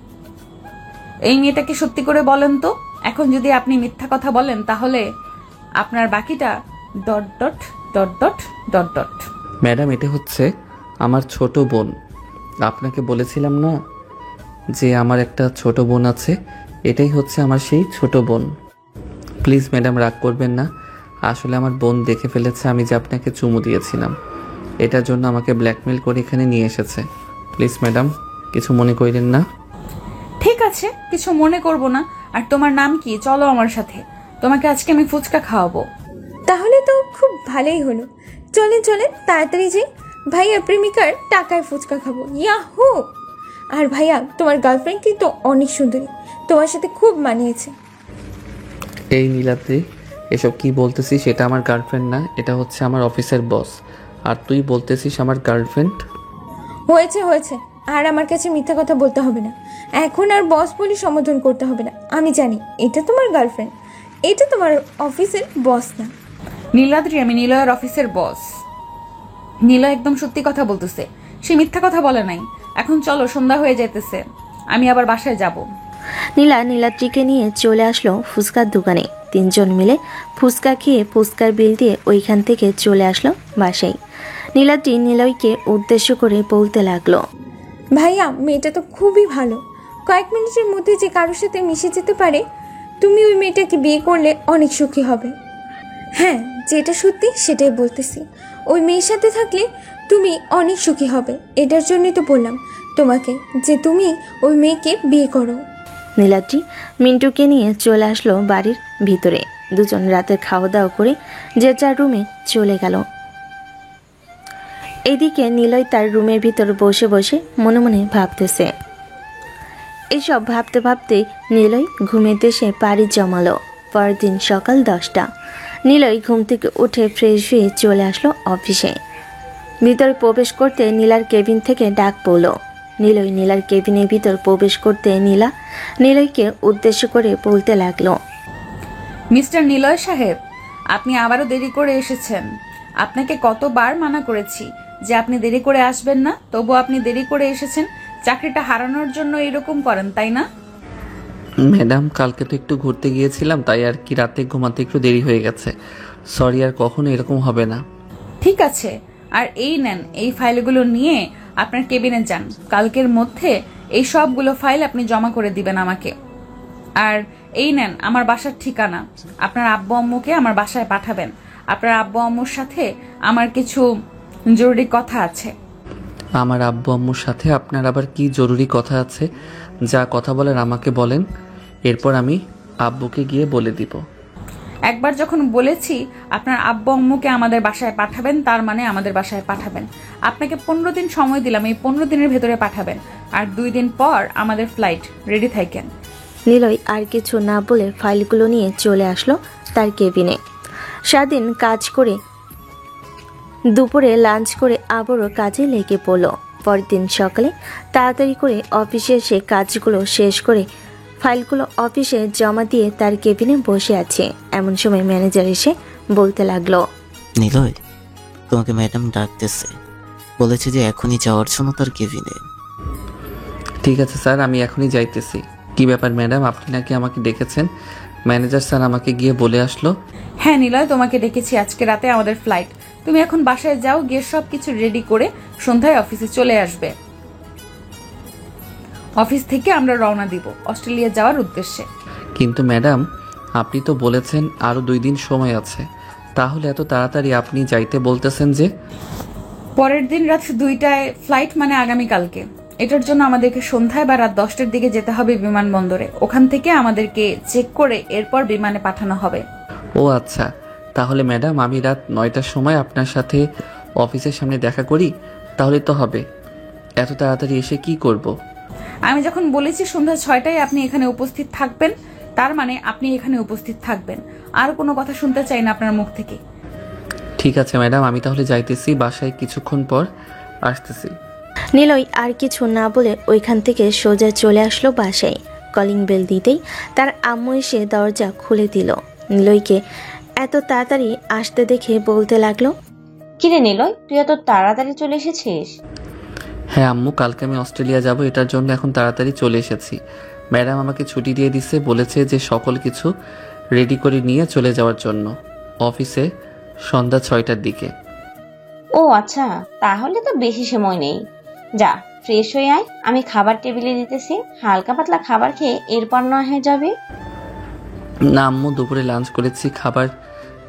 এই মেয়েটাকে সত্যি করে বলেন তো, এখন যদি আপনি মিথ্যা কথা বলেন তাহলে আপনার বাকিটা ... ম্যাডাম, এটা হচ্ছে আমার ছোট বোন। আপনাকে বলেছিলাম না যে আমার একটা ছোট বোন আছে, এটাই হচ্ছে আমার সেই ছোট বোন। প্লিজ ম্যাডাম, রাগ করবেন না। আসলে আমার বোন দেখে ফেলেছে আমি যে আপনাকে চুমু দিয়েছিলাম, এটার জন্য আমাকে ব্ল্যাকমেল করে এখানে নিয়ে এসেছে। প্লিজ ম্যাডাম, কিছু মনে করেন না। ঠিক আছে, কিছু মনে করব না। আর তোমার নাম কি? চলো আমার সাথে, তোমাকে আজকে আমি ফুচকা খাওয়াবো। তাহলে তো খুব ভালোই হলো। চলেন চলেন তাড়াতাড়ি যাই, ভাইয়া প্রেমিকার টাকায় ফুচকা খাবো। ইয়াহু! আর ভাইয়া, তোমার গার্লফ্রেন্ড কিন্তু অনেক সুন্দরী, তোমার সাথে খুব মানিয়েছে। এই নীলাদ্রি, এসব কি বলতেছিস? এটা আমার গার্লফ্রেন্ড না, এটা হচ্ছে আমার অফিসের বস। আর তুই বলতেছিস আমার গার্লফ্রেন্ড? হয়েছে হয়েছে, আর আমার কাছে মিথ্যা কথা বলতে হবে না। এখন আর বস বলে সম্বোধন করতে হবে না। আমি জানি এটা তোমার গার্লফ্রেন্ড, এটা তোমার অফিসের বস না। নীলাদ্রি, আমি নিলয়ের অফিসের বস। নিলয় একদম সত্যি কথা বলতেছে, সে মিথ্যা কথা বলে নাই। এখন চলো, সন্ধ্যা হয়ে যাইতেছে, আমি আবার বাসায় যাব। নীলা নীলাদ্রিকে নিয়ে চলে আসলো ফুচকার দোকানে। তিনজন মিলে ফুচকা খেয়ে ফুচকার বিল দিয়ে ওইখান থেকে চলে আসলো বাসায়। নীলাদ্রি নিলয়কে উদ্দেশ্য করে বলতে লাগলো, ভাইয়া, মেয়েটা তো খুবই ভালো, কয়েক মিনিটের মধ্যে যে কারোর সাথে মিশে যেতে পারে। তুমি ওই মেয়েটাকে বিয়ে করলে অনেক সুখী হবে। হ্যাঁ, যেটা সত্যি সেটাই বলতেছি। ওই মেয়ের সাথে থাকলে তুমি অনেক সুখী হবে। এটার জন্যই তো বললাম তোমাকে যে তুমি ওই মেয়েকে বিয়ে করো। নীলাদ্রি মিন্টুকে নিয়ে চলে আসলো বাড়ির ভিতরে। দুজন রাতের খাওয়া দাওয়া করে যে যার রুমে চলে গেল। এদিকে নিলয় তার রুমের ভিতর বসে বসে মনে মনে ভাবতেছে। এসব ভাবতে ভাবতে নিলয় ঘুমের দেশে পাড়ি জমালো। পরের দিন সকাল 10টা। নিলয় ঘুম থেকে উঠে ফ্রেশ হয়ে চলে আসলো অফিসে। ভিতরে প্রবেশ করতে নীলার কেবিন থেকে ডাক পড়ল, নিলয় নীলার কেবিনের ভিতর প্রবেশ করতে নীলা নিলয়কে উদ্দেশ্য করে বলতে লাগলো। মিস্টার নিলয় সাহেব, আপনি আবারও দেরি করে এসেছেন। আপনাকে কতবার মানা করেছি যে আপনি দেরি করে আসবেন না, তবু আপনি দেরি করে এসেছেন। চাকরিটা হারানোর জন্য এরকম করেন, তাই না? ম্যাডাম, কালকে তো একটু ঘুরতে গিয়েছিলাম, তাই আর কি রাতে ঘুমাতে একটু দেরি হয়ে গেছে। সরি, আর কখনো এরকম হবে না। ঠিক আছে, আর এই নেন, এই ফাইলগুলো নিয়ে আপনার কেবিনে যান। কালকের মধ্যে এই সবগুলো ফাইল আপনি জমা করে দিবেন আমাকে। আর এই নেন আমার বাসার ঠিকানা। আপনার আব্বু আম্মুকে আমার বাসায় পাঠাবেন। আপনার আব্বু আম্মুর সাথে আমার কিছু জরুরি কথা আছে। আমার আব্বু আম্মুর সাথে আপনার আবার কি জরুরি কথা আছে? যা কথা বলার আমাকে বলেন, এরপর আমি আব্বুকে গিয়ে বলে দিব। একবার যখন বলেছি আপনার আব্বু আম্মুকে আমাদের বাসায় পাঠাবেন, তার মানে আমাদের বাসায় পাঠাবেন। আপনাকে 15 দিন সময় দিলাম, এই 15 দিনের ভেতরে পাঠাবেন। আর 2 দিন পর আমাদের ফ্লাইট, রেডি থাকেন। নিলয় আর কিছু না বলে ফাইলগুলো নিয়ে চলে আসলো তার কেবিনে। সারাদিন কাজ করে দুপুরে লাঞ্চ করে আবারও কাজে লেগে পড়ল। পরের দিন সকালে তাড়াতাড়ি করে অফিসে এসে কাজগুলো শেষ করে ফাইলগুলো অফিসে জমা দিয়ে তার কেবিনে বসে আছে। এমন সময় ম্যানেজার এসে বলতে লাগলো, নিলয়, তোমাকে ম্যাডাম ডাকতেছে, বলেছে যে এখনই যাওয়ার জন্য তার কেবিনে। ঠিক আছে স্যার, আমি এখনই যাইতেছি। কি ব্যাপার ম্যাডাম, আপনি নাকি আমাকে ডেকেছেন? ম্যানেজার স্যার আমাকে গিয়ে বলে আসলো। হ্যাঁ নিলয়, তোমাকে ডেকেছি। আজকে রাতে আমাদের ফ্লাইট। তুমি এখন বাসায় যাও, গিয়ে সবকিছু রেডি করে সন্ধ্যায় অফিসে চলে আসবে। অফিস থেকে আমরা রওনা দিব অস্ট্রেলিয়া যাওয়ার উদ্দেশ্যে। কিন্তু ম্যাডাম, আপনি তো বলেছেন আরও 2 দিন সময় আছে, তাহলে এত তাড়াতাড়ি আপনি যাইতে বলতেছেন যে? পরের দিন রাত 2টায় ফ্লাইট, মানে আগামীকালকে। এটার জন্য আমাদেরকে সন্ধ্যায় বা রাত 10টার দিকে যেতে হবে বিমানবন্দরে। ওখান থেকে আমাদেরকে চেক করে এরপর বিমানে পাঠানো হবে। ও আচ্ছা, তাহলে ম্যাডাম আমি রাত 9টার সময় আপনার সাথে অফিসের সামনে দেখা করি, তাহলে তো হবে। এত তাড়াতাড়ি এসে কি করব? আমি যখন বলেছি সন্ধ্যা 6টায় আপনি এখানে উপস্থিত থাকবেন, তার মানে আপনি এখানে উপস্থিত থাকবেন। আর কোনো কথা শুনতে চাই না আপনার মুখ থেকে। ঠিক আছে ম্যাডাম, আমি তাহলে যাইতেছি, বাসায় কিছুক্ষণ পর আসতেছি। নিলয় আর কিছু না বলে ওইখান থেকে সোজা চলে আসলো বাসায়। কলিং বেল দিতেই তার আম্মু এসে দরজা খুলে দিল। নিলয়কে এত তাড়াতাড়ি আসতে দেখে বলতে লাগলো, কিরে নিলয়, তুই এত তাড়াতাড়ি চলে এসেছিস? হ্যাঁ আম্মু, কালকে আমি অস্ট্রেলিয়া যাব, এটার জন্য এখন তাড়াতাড়ি চলে এসেছি। ম্যাডাম আমাকে ছুটি দিয়ে দিচ্ছে, বলেছে যে সকল কিছু রেডি করে নিয়ে চলে যাওয়ার জন্য অফিসে সন্ধ্যা 6টার দিকে। ও আচ্ছা, তাহলে তো বেশি সময় নেই। যা, ফ্রেশ হয়ে আয়, আমি খাবার টেবিলে দিতেছি। হালকা পাতলা খাবার খেয়ে এরপর না হয়ে যাবে। না আম্মু, দুপুরে লাঞ্চ করেছি, খাবার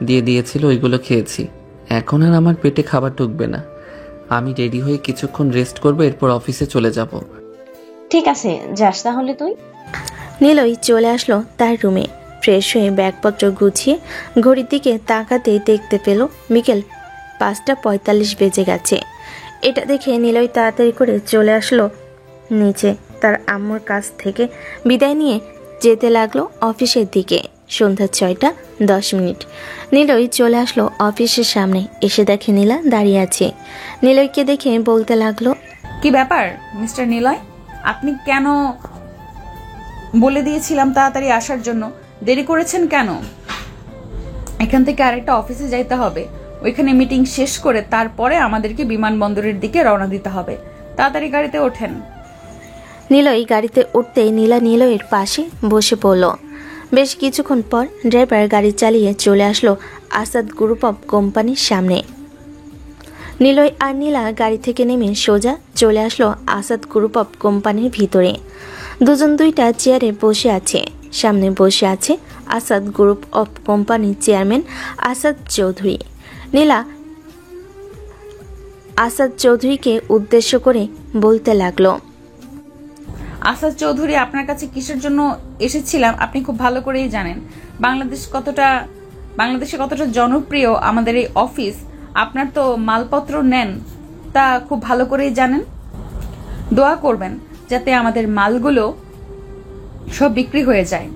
দিয়ে দিয়েছিল, ওইগুলো খেয়েছি। এখন আর আমার পেটে খাবার ঢুকবে না। আমি রেডি হয়ে কিছুক্ষণ রেস্ট করবো, এরপর অফিসে চলে যাব। ঠিক আছে, যাস তাহলে তুই। নিলয় চলে আসলো তার রুমে। ফ্রেশ হয়ে ব্যাগপত্র গুছিয়ে ঘড়ির দিকে তাকাতেই দেখতে পেল বিকেল 5:45 বেজে গেছে। এটা দেখে নিলয় তাড়াতাড়ি করে চলে আসলো নিচে। তার আম্মুর কাছ থেকে বিদায় নিয়ে যেতে লাগলো অফিসের দিকে। সন্ধ্যা 6:10। নিলয় চলে আসলো অফিসের সামনে। এসে দেখে নীলা দাঁড়িয়ে আছে। নিলয়কে দেখে বলতে লাগলো, কি ব্যাপার মিস্টার নিলয়, আপনি কেন? বলে দিয়েছিলাম তাড়াতাড়ি আসার জন্য, দেরি করেছেন কেন? এখান থেকে আরেকটা অফিসে যাইতে হবে, ওইখানে মিটিং শেষ করে তারপরে আমাদেরকে বিমানবন্দরের দিকে রওনা দিতে হবে। তাড়াতাড়ি গাড়িতে ওঠেন। নিলয় গাড়িতে উঠতেই নীলা নিলয়ের পাশে বসে পড়ল। বেশ কিছুক্ষণ পর ড্রাইভার গাড়ি চালিয়ে চলে আসলো আসাদ গ্রুপ অফ কোম্পানির সামনে। নিলয় আর নীলা গাড়ি থেকে নেমে সোজা চলে আসলো আসাদ গ্রুপ অফ কোম্পানির ভিতরে। দুজন দুইটা চেয়ারে বসে আছে। সামনে বসে আছে আসাদ গ্রুপ অফ কোম্পানির চেয়ারম্যান আসাদ চৌধুরী। নীলা আসাদ চৌধুরীকে উদ্দেশ্য করে বলতে লাগলো, আসাদ চৌধুরী, আপনার কাছে কিসের জন্য এসেছিলাম আপনি খুব ভালো করেই জানেন। বাংলাদেশে কতটা জনপ্রিয় আমাদের এই অফিস। আপনার তো মালপত্র নেন, তা খুব ভালো করেই জানেন। দোয়া করবেন যাতে আমাদের মালগুলো সব বিক্রি হয়ে যায়।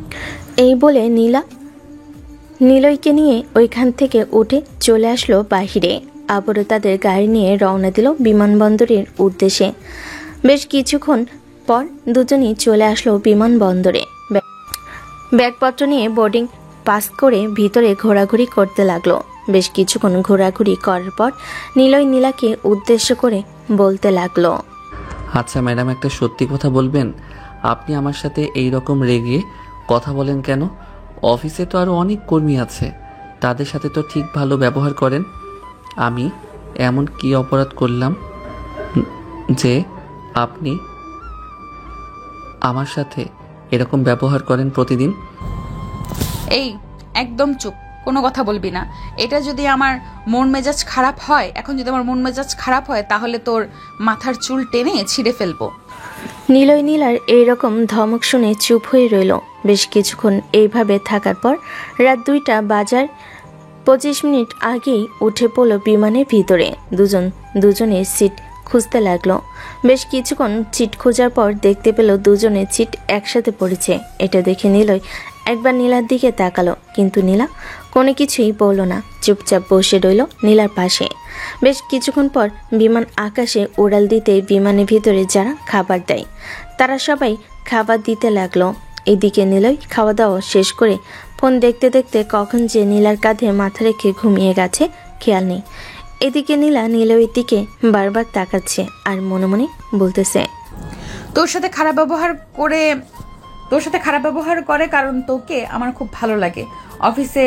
এই বলে নীলা নিলয়কে নিয়ে ওইখান থেকে উঠে চলে আসলো বাহিরে। আবারও তাদের গাড়ি নিয়ে রওনা দিল বিমানবন্দরের উদ্দেশ্যে। বেশ কিছুক্ষণ পর দুজনই চলে আসলো বিমানবন্দরে। ব্যাগপত্র নিয়ে বোর্ডিং পাস করে ভিতরে ঘোরাঘুরি করতে লাগলো। বেশ কিছুক্ষণ ঘোরাঘুরি করার পর নিলয় নীলাকে উদ্দেশ্য করে বলতে লাগলো, আচ্ছা ম্যাডাম, একটা সত্যি কথা বলবেন? আপনি আমার সাথে এই রকম রেগে কথা বলেন কেন? অফিসে তো আরও অনেক কর্মী আছে, তাদের সাথে তো ঠিক ভালো ব্যবহার করেন। আমি এমন কি অপরাধ করলাম যে আপনি আমার সাথে এরকম ব্যবহার করেন প্রতিদিন? এই একদম চুপ, কোনো কথা বলবি না। এটা যদি আমার মন মেজাজ খারাপ হয়, এখন যদি আমার মন মেজাজ খারাপ হয়, তাহলে তোর মাথার চুল টেনে ছিঁড়ে ফেলবো। নিলয় নীলার এইরকম ধমক শুনে চুপ হয়ে রইল। বেশ কিছুক্ষণ এইভাবে থাকার পর রাত 2টা বাজার 25 মিনিট আগেই উঠে পড়ল বিমানের ভিতরে। দুজনের সিট খুঁজতে লাগলো। বেশ কিছুক্ষণ সিট খোঁজার পর দেখতে পেল দুজনের সিট একসাথে পড়েছে। এটা দেখে নিলয় একবার নীলার দিকে তাকালো, কিন্তু নীলা কোনো কিছুই বলল না, চুপচাপ বসে রইল নীলার পাশে। বেশ কিছুক্ষণ পর বিমান আকাশে উড়াল দিতে বিমানের ভিতরে যারা খাবার দেয় তারা সবাই খাবার দিতে লাগলো। এদিকে নিলয় খাওয়া দাওয়া শেষ করে ফোন দেখতে দেখতে কখন যে নীলার কাঁধে মাথা রেখে ঘুমিয়ে গেছে খেয়াল নেই। এদিকে নীলা নিলয়ের দিকে বারবার তাকাচ্ছে আর মনে মনে বলতেছে, তোর সাথে খারাপ ব্যবহার করে কারণ তোকে আমার খুব ভালো লাগে। অফিসে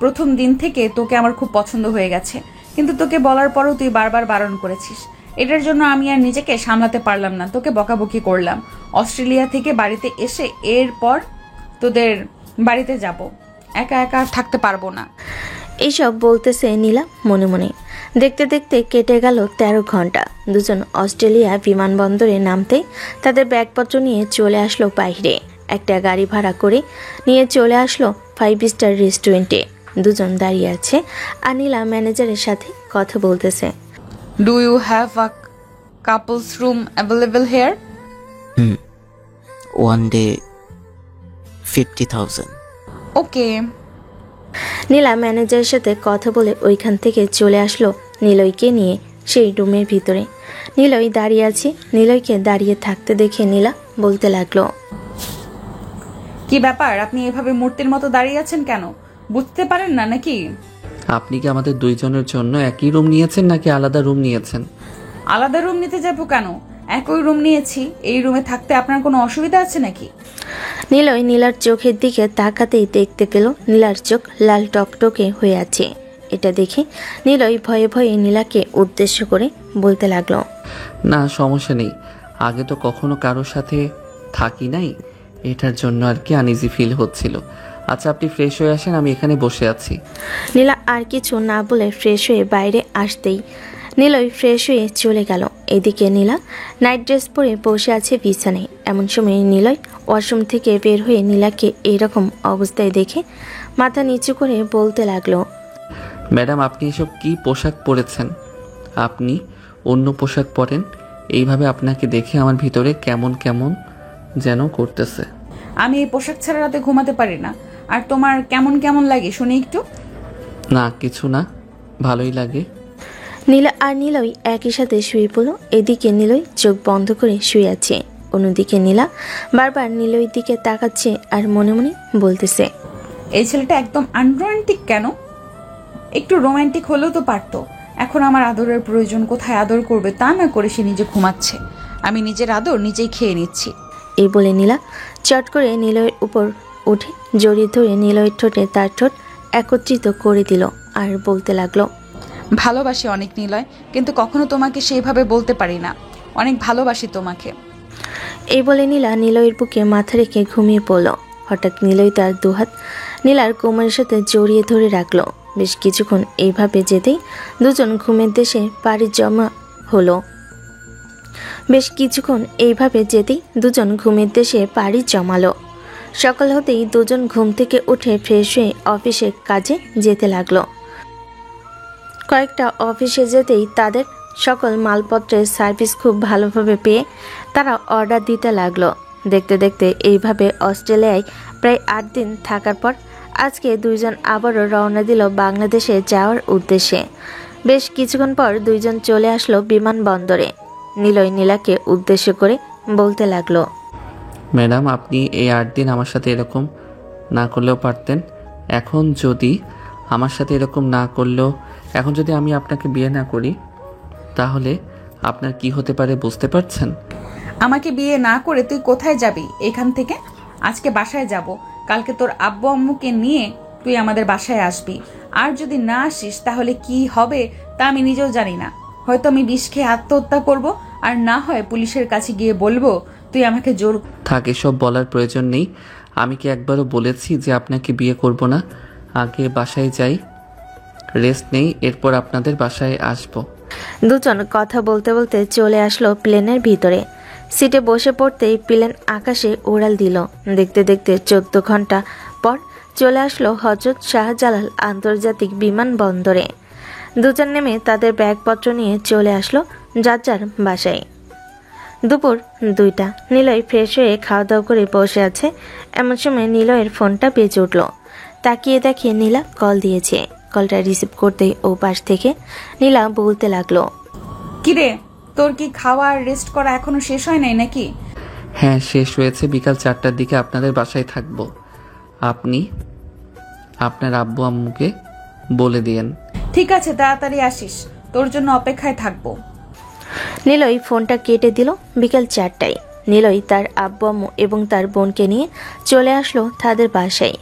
প্রথম দিন থেকে তোকে আমার খুব পছন্দ হয়ে গেছে, কিন্তু তোকে বলার পরও তুই বারবার বারণ করেছিস। এটার জন্য আমি আর নিজেকে সামলাতে পারলাম না, তোকে বকাবকি করলাম। অস্ট্রেলিয়া থেকে বাড়িতে এসে এরপর তোদের বাড়িতে যাব, একা একা আর থাকতে পারবো না। এইসব বলতেছে নীলা মনে মনে। দেখতে দেখতে কেটে গেল 13 ঘন্টা। দুজন অস্ট্রেলিয়া বিমানবন্দরে নামতে তাদের ব্যাগপত্র নিয়ে চলে আসলো বাইরে। একটা গাড়ি ভাড়া করে নিয়ে চলে আসলো 5 স্টার রেস্টুরেন্টে। দুজন দাঁড়িয়ে আছে আর নীলা ম্যানেজারের সাথে কথা বলতেছে। Do you have a couples room available here? One day 50,000। Okay. Nila ম্যানেজারের সাথে কথা বলে ওইখান থেকে চলে আসলো নিলয়কে নিয়ে সেই রুমের ভিতরে। নিলয় দাঁড়িয়ে আছে। নিলয়কে দাঁড়িয়ে থাকতে দেখে নীলা বলতে লাগলো, কি ব্যাপার, আপনি এভাবে মূর্তির মতো দাঁড়িয়ে আছেন কেন? বুঝতে পারেন না নাকি? আপনি কি আমাদের দুইজনের জন্য একই রুম নিয়েছেন নাকি আলাদা রুম নিয়েছেন? আলাদা রুম নিতে যাবো কেন? একই রুম নিয়েছি। এই রুমে থাকতে আপনার কোনো অসুবিধা আছে নাকি? নিলয় নীলার চোখের দিকে তাকাতেই দেখতে পেল নীলার চোখ লাল টকটকে হয়ে আছে। এটা দেখে নিলয় ভয়ে ভয়ে নীলাকে উদ্দেশ্য করে বলতে লাগলো, না সমস্যা নেই, আগে তো কখনো কারোর সাথে থাকি নাই, এটার জন্য আর কি আনইজি ফিল হচ্ছিল। আচ্ছা আপনি ফ্রেশ হয়ে আসেন, আমি এখানে বসে আছি। নীলা আর কিছু না বলে ফ্রেশ হয়ে বাইরে আসতেই নিলয় ফ্রেশ হয়ে চলে গেল। এদিকে নীলা নাইট ড্রেস পরে বসে আছে বিছানায়। এমন সময় নিলয় ওয়াশরুম থেকে বের হয়ে নীলাকে এইরকম অবস্থায় দেখে মাথা নিচু করে বলতে লাগলো, ম্যাডাম আপনি এসব কি পোশাক পরেছেন? আপনি অন্য পোশাক পরেন। এইভাবে আপনাকে দেখে আমার ভিতরে কেমন কেমন যেন করতেছে। আমি এই পোশাক ছাড়া রাতে ঘুমাতে পারি না। আর তোমার কেমন কেমন লাগে শুনি একটু। না কিছু না, ভালোই লাগে। নীলা আর নিলয় একই সাথে শুয়ে পড়ল। এদিকে নিলয় চোখ বন্ধ করে শুয়ে আছে, অন্যদিকে নীলা বারবার নিলয়ের দিকে তাকাচ্ছে আর মনে মনে বলতেছে, এই ছেলেটা একদম আনরোমান্টিক কেন? একটু রোমান্টিক হলেও তো পারতো। এখন আমার আদরের প্রয়োজন, কোথায় আদর করবে তা না করে সে নিজে ঘুমাচ্ছে। আমি নিজের আদর নিজেই খেয়ে নিচ্ছি। এই বলে নীলা চট করে নিলয়ের উপর উঠে জড়িয়ে ধরে নিলয়ের ঠোঁটে তার ঠোঁট একত্রিত করে দিল আর বলতে লাগলো, ভালোবাসি অনেক নিলয়, কিন্তু কখনো তোমাকে সেইভাবে বলতে পারি না। অনেক ভালোবাসি তোমাকে। এই বলে নীলা নিলয়ের বুকে মাথা রেখে ঘুমিয়ে পড়ল। হঠাৎ নিলয় তার দুহাত নীলার কোমরের সাথে জড়িয়ে ধরে রাখলো। বেশ কিছুক্ষণ এইভাবে যেতেই দুজন ঘুমের দেশে পাড়ি জমা হলো। সকাল হতেই দুজন ঘুম থেকে উঠে ফ্রেশ হয়ে অফিসে কাজে যেতে লাগলো। কয়েকটা অফিসে যেতেই তাদের সকল মালপত্রের সার্ভিস খুব ভালোভাবে পেয়ে তারা অর্ডার দিতে লাগলো। দেখতে দেখতে এইভাবে অস্ট্রেলিয়ায় প্রায় 8 দিন থাকার পর আজকে দুইজন আবারও রওনা দিল বাংলাদেশে যাওয়ার উদ্দেশ্যে। বেশ কিছুক্ষণ পর দুইজন চলে আসলো বিমানবন্দরে। নিলয় নীলাকে উদ্দেশ্য করে বলতে লাগলো। ম্যাডাম, আপনি এই 8 দিন আমার সাথে এরকম না করলেও পারতেন। এখন যদি আমার সাথে এরকম না করলেও, এখন যদি আমি আপনাকে বিয়ে না করি তাহলে আপনার কি হতে পারে বুঝতে পারছেন? আমাকে বিয়ে না করে তুই কোথায় যাবি এখান থেকে? আজকে বাসায় যাব, কালকে তোর আব্বু আম্মুকে নিয়ে তুই আমাদের বাসায় আসবি। আর যদি না আসিস তাহলে কি হবে তা আমি নিজেও জানি না। হয়তো আমি বিষ খেয়ে আত্মহত্যা করব, আর না হয় পুলিশের কাছে গিয়ে বলবো তুই আমাকে জোর। থাক, এসব বলার প্রয়োজন নেই। আমি কি একবারও বলেছি যে আপনাকে বিয়ে করব না? আগে বাসায় যাই, রেস্ট নেই, এরপর আপনাদের বাসায় আসব। দুজন কথা বলতে বলতে চলে আসলো প্লেনের ভিতরে। সিটে বসে পড়তেই প্লেন আকাশে উড়াল দিল। দেখতে দেখতে 14 ঘন্টা পর চলে আসলো হযরত শাহজালাল আন্তর্জাতিক বিমানবন্দরে। দুজন নেমে তাদের ব্যাগপত্র নিয়ে চলে আসলো যার যার বাসায়। দুপুর 2টা। নিলয় ফ্রেশ হয়ে খাওয়া দাওয়া করে বসে আছে। এমন সময় নিলয়ের ফোনটা বেজে উঠল। তাকিয়ে দেখে নীলা কল দিয়েছে। কলটা রিসিভ করতেই ও পাশ থেকে নীলা বলতে লাগলো, কিরে, তোর কি খাওয়া আর রেস্ট করা এখনো শেষ হয় নাই নাকি? হ্যাঁ, শেষ হয়েছে। বিকাল 4টার দিকে আপনাদের বাসায় থাকব। আপনি আপনার আব্বু আম্মুকে বলে দিয়েন। ঠিক আছে, তাড়াতাড়ি আসিস, তোর জন্য অপেক্ষায় থাকবো। নিলয় ফোনটা কেটে দিল। বিকাল 4টায় নিলয় তার আব্বু আম্মু এবং তার বোনকে নিয়ে চলে আসলো তাদের বাসায়।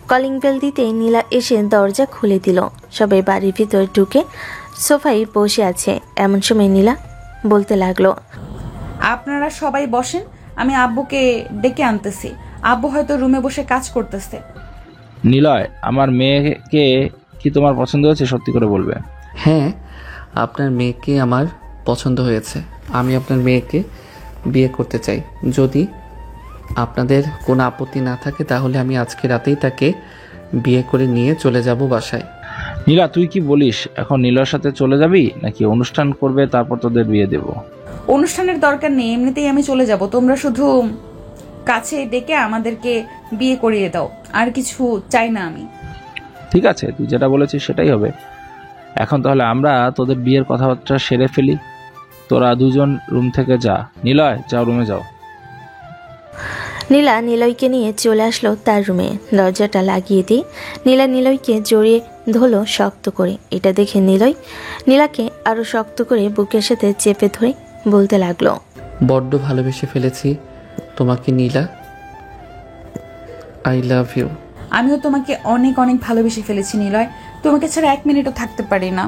কলিং বেল দিতে নীলা এসে দরজা খুলে দিল। সবাই বাড়ির ভিতর ঢুকে সোফায় বসে আছে। এমন সময় নীলা বলতে লাগলো, আপনারা সবাই বসেন, আমি আব্বুকে ডেকে আনতেছি। আব্বু হয়তো রুমে বসে কাজ করতেছে। নিলয়, আমার মেয়েকে কি তোমার পছন্দ হয়েছে? সত্যি করে বলবে। হ্যাঁ, আপনার মেয়েকে আমার পছন্দ হয়েছে। আমি আপনার মেয়েকে বিয়ে করতে চাই। যদি আপনাদের কোনো আপত্তি না থাকে তাহলে আমি আজকে রাতেই তাকে বিয়ে করে নিয়ে চলে যাব বাসায়। নীলা, তুই কি বলিস? এখন নীলার সাথে চলে যাবি নাকি অনুষ্ঠান করবে তারপর তোদের বিয়ে দেব? অনুষ্ঠানের দরকার নেই, এমনিতেই আমি চলে যাব। তোমরা শুধু কাছে ডেকে আমাদেরকে বিয়ে করিয়ে দাও, আর কিছু চাই না আমি। ঠিক আছে, তুই যেটা বলেছিস সেটাই হবে। এখন তাহলে আমরা তোদের বিয়ের কথাবার্তা সেরে ফেলি। তোরা দুজন রুম থেকে যা। নিলয়, যাও, রুমে যাও। নীলা নিলয়কে নিয়ে চলে আসলো তার রুমে। দরজাটা লাগিয়ে দিয়ে নীলা নিলয়কে জড়িয়ে ধরলো শক্ত করে। এটা দেখে নিলয় নীলাকে আরো শক্ত করে বুকের সাথে চেপে ধরে বলতে লাগলো, বড্ড ভালোবেসে ফেলেছি তোমাকে নীলা, আই লাভ ইউ। আমিও তোমাকে অনেক অনেক ভালোবেসে ফেলেছি নিলয়, তোমাকে ছাড়া 1 মিনিটও থাকতে পারি না।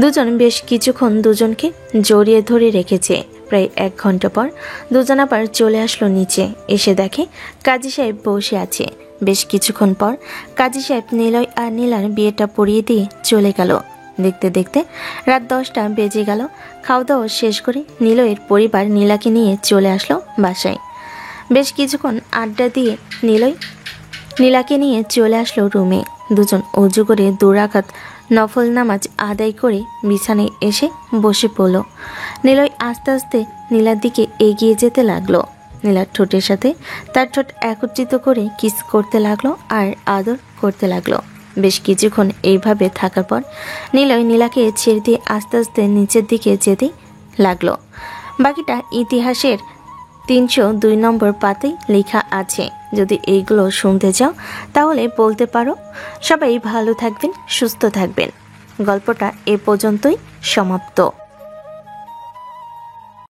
দুজন বেশ কিছুক্ষণ দুজনকে জড়িয়ে ধরে রেখেছে। প্রায় 1 ঘন্টা পর দুজন আবার চলে আসলো নিচে। এসে দেখে কাজী সাহেব বসে আছে। বেশ কিছুক্ষণ পর কাজী সাহেব নিলয় আর নীলার বিয়েটা পড়িয়ে দিয়ে চলে গেল। দেখতে দেখতে রাত 10টা বেজে গেল। খাওয়া দাওয়া শেষ করে নিলয়ের পরিবার নীলাকে নিয়ে চলে আসলো বাসায়। বেশ কিছুক্ষণ আড্ডা দিয়ে নিলয় নীলাকে নিয়ে চলে আসলো রুমে। দুজন অজু করে 2 রাকাত নফল নামাজ আদায় করে বিছানায় এসে বসে পড়ল। নিলয় আস্তে আস্তে নীলার দিকে এগিয়ে যেতে লাগলো। নীলার ঠোঁটের সাথে তার ঠোঁট একত্রিত করে কিস করতে লাগলো আর আদর করতে লাগলো। বেশ কিছুক্ষণ এইভাবে থাকার পর নিলয় নীলাকে ছেড়ে দিয়ে আস্তে আস্তে নিচের দিকে যেতে লাগলো। বাকিটা ইতিহাসের 302 নম্বর পাতায় লেখা আছে। যদি এইগুলো শুনতে চাও তাহলে বলতে পারো। সবাই ভালো থাকবেন, সুস্থ থাকবেন। গল্পটা এ পর্যন্তই সমাপ্ত।